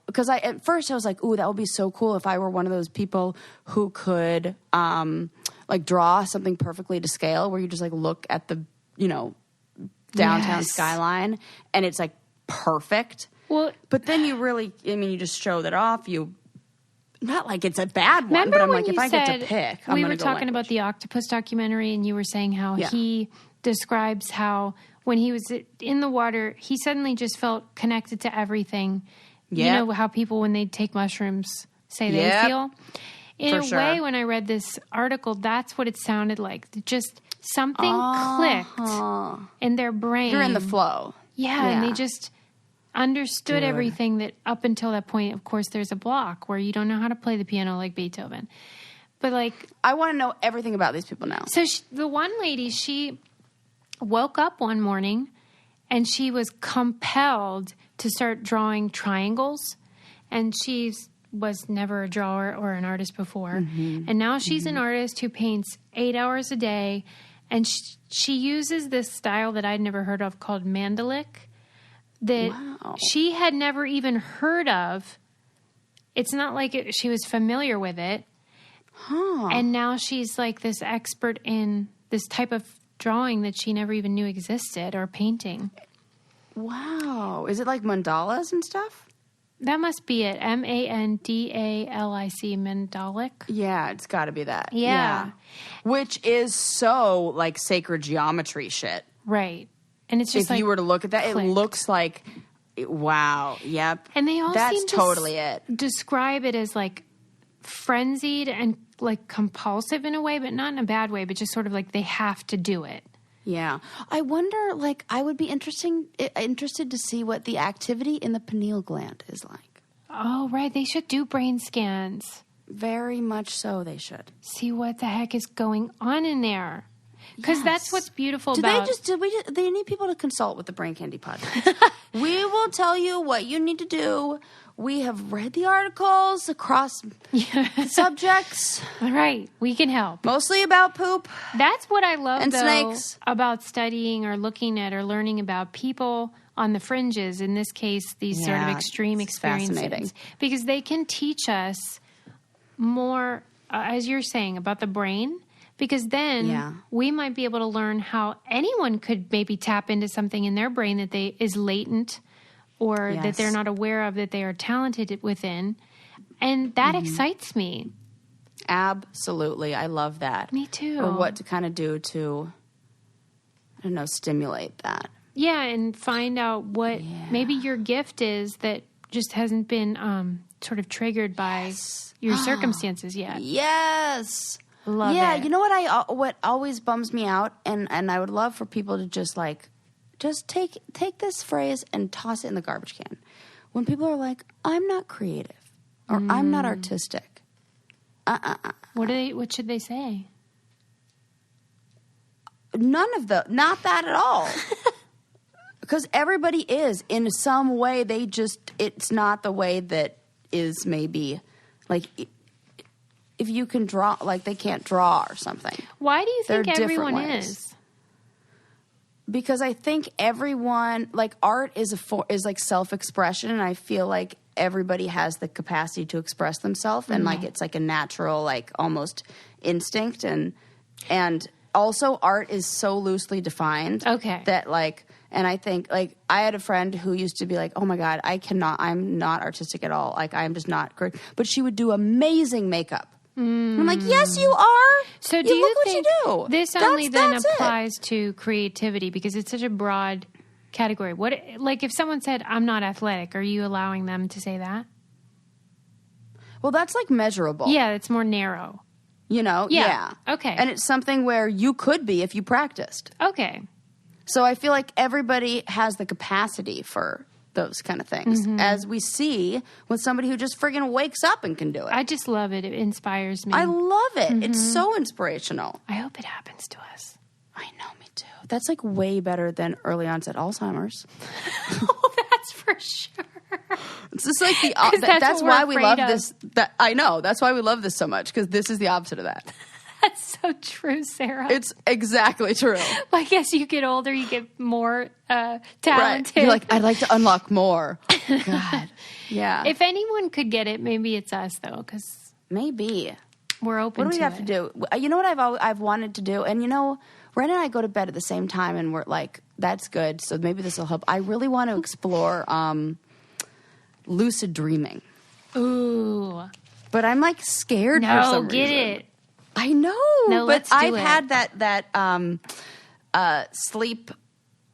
Speaker 1: because at first I was like, ooh, that would be so cool if I were one of those people who could like draw something perfectly to scale, where you just like look at the, downtown skyline and it's like perfect. Well, but then you just show that off. Not like it's a bad one, but I'm like, if I get to pick,
Speaker 2: we were talking about the octopus documentary, and you were saying how he describes how when he was in the water, he suddenly just felt connected to everything. Yep. You know how people, when they take mushrooms, say they feel? In a way, when I read this article, that's what it sounded like. Just something clicked in their brain.
Speaker 1: You're in the flow.
Speaker 2: Yeah, and they just understood everything that up until that point. Of course, there's a block where you don't know how to play the piano like Beethoven. But
Speaker 1: I want to know everything about these people now.
Speaker 2: So the one lady, she woke up one morning and she was compelled to start drawing triangles. And she was never a drawer or an artist before. Mm-hmm. And now she's an artist who paints 8 hours a day. And she uses this style that I'd never heard of called mandalic, that she had never even heard of. It's not like she was familiar with it. Huh. And now she's like this expert in this type of drawing that she never even knew existed, or painting.
Speaker 1: Wow. Is it like mandalas and stuff?
Speaker 2: That must be it. Mandalic, mandalic.
Speaker 1: Yeah, it's got to be that.
Speaker 2: Yeah.
Speaker 1: Which is so like sacred geometry shit.
Speaker 2: Right. And it's just
Speaker 1: if you were to look at that, it looks like, wow, yep.
Speaker 2: And they all
Speaker 1: that's totally it.
Speaker 2: Describe it as like frenzied and like compulsive in a way, but not in a bad way, but just sort of like they have to do it.
Speaker 1: Yeah. I wonder, like, I would be interested to see what the activity in the pineal gland is like.
Speaker 2: Oh, right. They should do brain scans.
Speaker 1: Very much so, they should.
Speaker 2: See what the heck is going on in there. Because that's what's beautiful about...
Speaker 1: They need people to consult with the Brain Candy Podcast. We will tell you what you need to do. We have read the articles across subjects.
Speaker 2: All right. We can help.
Speaker 1: Mostly about poop.
Speaker 2: That's what I love,
Speaker 1: and snakes.
Speaker 2: About studying or looking at or learning about people on the fringes. In this case, these sort of extreme experiences.
Speaker 1: Fascinating.
Speaker 2: Because they can teach us more, as you're saying, about the brain. Because then we might be able to learn how anyone could maybe tap into something in their brain that is latent, or that they're not aware of, that they are talented within. And that excites me.
Speaker 1: Absolutely. I love that.
Speaker 2: Me too.
Speaker 1: Or what to kind of do to, I don't know, stimulate that.
Speaker 2: Yeah, and find out what maybe your gift is that just hasn't been sort of triggered by your circumstances yet.
Speaker 1: Yes.
Speaker 2: Love it.
Speaker 1: Yeah, you know what always bums me out, and I would love for people to just take this phrase and toss it in the garbage can. When people are like, I'm not creative, or I'm not artistic.
Speaker 2: What should they say?
Speaker 1: Not that at all. Because everybody is, in some way, it's not the way that is maybe, like, if you can draw, like they can't draw or something.
Speaker 2: Why do you think everyone is?
Speaker 1: Because I think everyone, like, art is like self-expression, and I feel like everybody has the capacity to express themselves, and like it's like a natural, like, almost instinct, and also art is so loosely defined that, like, and I think, like, I had a friend who used to be like, oh my God, I'm not artistic at all, like, I'm just not great, but she would do amazing makeup. And I'm like, yes, you are.
Speaker 2: So do you
Speaker 1: look
Speaker 2: think
Speaker 1: what you do.
Speaker 2: This only then applies to creativity, because it's such a broad category? What, like if someone said, I'm not athletic, are you allowing them to say that?
Speaker 1: Well, that's like measurable.
Speaker 2: Yeah, it's more narrow.
Speaker 1: You know? Yeah.
Speaker 2: Okay.
Speaker 1: And it's something where you could be if you practiced.
Speaker 2: Okay.
Speaker 1: So I feel like everybody has the capacity for those kind of things, as we see with somebody who just friggin' wakes up and can do it.
Speaker 2: I just love it. It inspires me.
Speaker 1: I love it. It's so inspirational.
Speaker 2: I hope it happens to us.
Speaker 1: I know, me too. That's like way better than early onset Alzheimer's.
Speaker 2: Oh, that's for sure.
Speaker 1: It's just like the that's
Speaker 2: what
Speaker 1: why
Speaker 2: we're
Speaker 1: we love
Speaker 2: afraid of.
Speaker 1: this. I know. That's why we love this so much, because this is the opposite of that.
Speaker 2: That's so true, Sarah.
Speaker 1: It's exactly true.
Speaker 2: I guess you get older, you get more talented.
Speaker 1: Right. You're like, I'd like to unlock more. God. Yeah.
Speaker 2: If anyone could get it, maybe it's us, though, because
Speaker 1: maybe
Speaker 2: we're open to it.
Speaker 1: What do we have to do? You know what I've wanted to do? And, you know, Ren and I go to bed at the same time, and we're like, that's good. So maybe this will help. I really want to explore lucid dreaming.
Speaker 2: Ooh.
Speaker 1: But I'm, like, scared for some reason.
Speaker 2: No, get it.
Speaker 1: I know,
Speaker 2: no,
Speaker 1: but I've
Speaker 2: it.
Speaker 1: had that sleep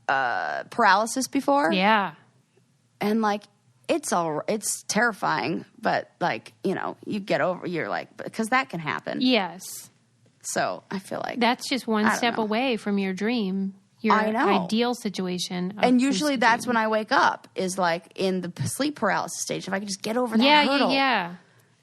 Speaker 1: paralysis before.
Speaker 2: Yeah,
Speaker 1: and like it's terrifying, but like, you know, you get over. You're like, because that can happen.
Speaker 2: Yes.
Speaker 1: So I feel like
Speaker 2: that's just one step away from your dream, your ideal situation.
Speaker 1: And usually that's when I wake up, is like in the sleep paralysis stage. If I could just get over that hurdle.
Speaker 2: Yeah.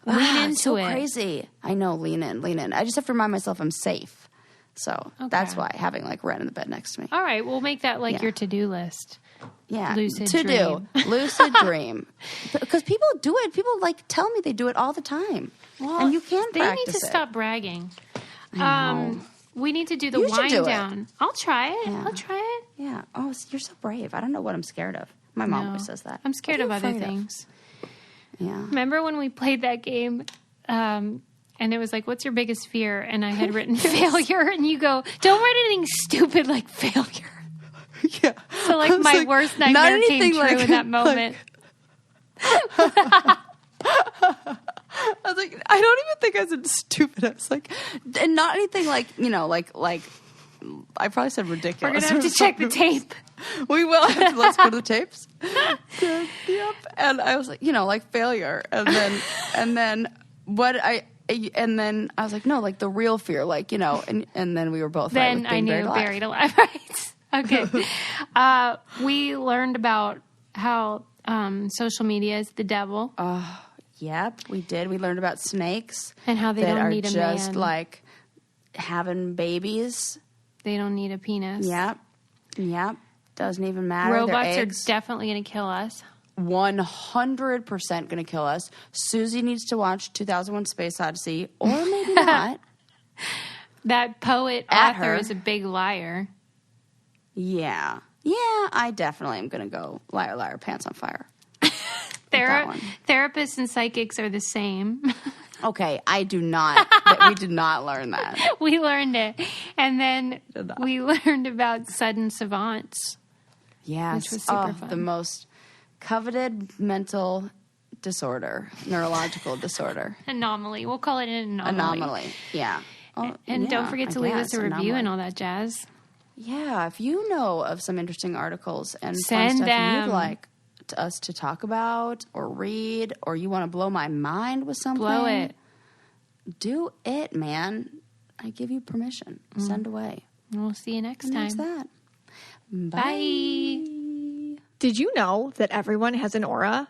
Speaker 2: Lean into
Speaker 1: it's so
Speaker 2: it.
Speaker 1: Crazy. I know. Lean in. I just have to remind myself I'm safe. So that's why having like Ren in the bed next to me.
Speaker 2: All right, we'll make that like your to-do list.
Speaker 1: Yeah,
Speaker 2: lucid
Speaker 1: dream. Lucid dream. Because people do it. People like tell me they do it all the time. Well, and you can practice it.
Speaker 2: They need to stop bragging. We need to do the
Speaker 1: You should
Speaker 2: wind
Speaker 1: do
Speaker 2: down.
Speaker 1: it.
Speaker 2: I'll try it.
Speaker 1: Yeah.
Speaker 2: I'll try it.
Speaker 1: Yeah. Oh, you're so brave. I don't know what I'm scared of. My mom always says that.
Speaker 2: I'm scared of other things.
Speaker 1: Yeah.
Speaker 2: Remember when we played that game, and it was like, what's your biggest fear? And I had written failure, and you go, don't write anything stupid like failure.
Speaker 1: Yeah.
Speaker 2: So like my worst nightmare came true in that moment.
Speaker 1: I was like, I don't even think I said stupid. I was like, and not anything like, you know, like I probably said ridiculous.
Speaker 2: We're going to have to check the tape.
Speaker 1: We will have to. Let's go to the tapes. Yep. And I was like, you know, like failure. And then and then I was like, no, like the real fear, like, you know, and then we were both
Speaker 2: then
Speaker 1: right with being
Speaker 2: buried alive. Right. Okay. We learned about how social media is the devil.
Speaker 1: Yep, we did. We learned about snakes
Speaker 2: and how they don't need a man.
Speaker 1: That are just like having babies.
Speaker 2: They don't need a penis.
Speaker 1: Yep. Doesn't even matter.
Speaker 2: Robots are definitely going to kill us.
Speaker 1: 100% going to kill us. Susie needs to watch 2001 Space Odyssey, or maybe not.
Speaker 2: That author is a big liar.
Speaker 1: Yeah, I definitely am going to go liar, liar, pants on fire.
Speaker 2: Therapists and psychics are the same.
Speaker 1: Okay, we did not learn that.
Speaker 2: We learned it. And then we learned about sudden savants.
Speaker 1: Yes.
Speaker 2: Which was super fun.
Speaker 1: The most coveted mental disorder, neurological disorder.
Speaker 2: Anomaly. We'll call it an anomaly.
Speaker 1: Anomaly, yeah.
Speaker 2: And don't forget to leave us a review and all that jazz.
Speaker 1: Yeah, if you know of some interesting articles and
Speaker 2: send
Speaker 1: fun stuff
Speaker 2: them.
Speaker 1: you'd like us to talk about or read, or you want to blow my mind with something,
Speaker 2: blow it.
Speaker 1: Do it, man. I give you permission. Send away.
Speaker 2: We'll see you next time.
Speaker 1: That's that.
Speaker 2: Bye.
Speaker 3: Did you know that everyone has an aura?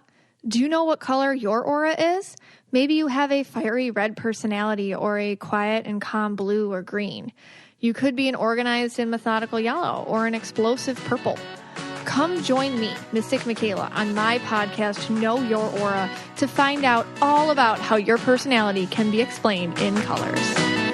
Speaker 3: Do you know what color your aura is? Maybe you have a fiery red personality or a quiet and calm blue or green. You could be an organized and methodical yellow or an explosive purple. Come join me, Mystic Michaela, on my podcast, Know Your Aura, to find out all about how your personality can be explained in colors.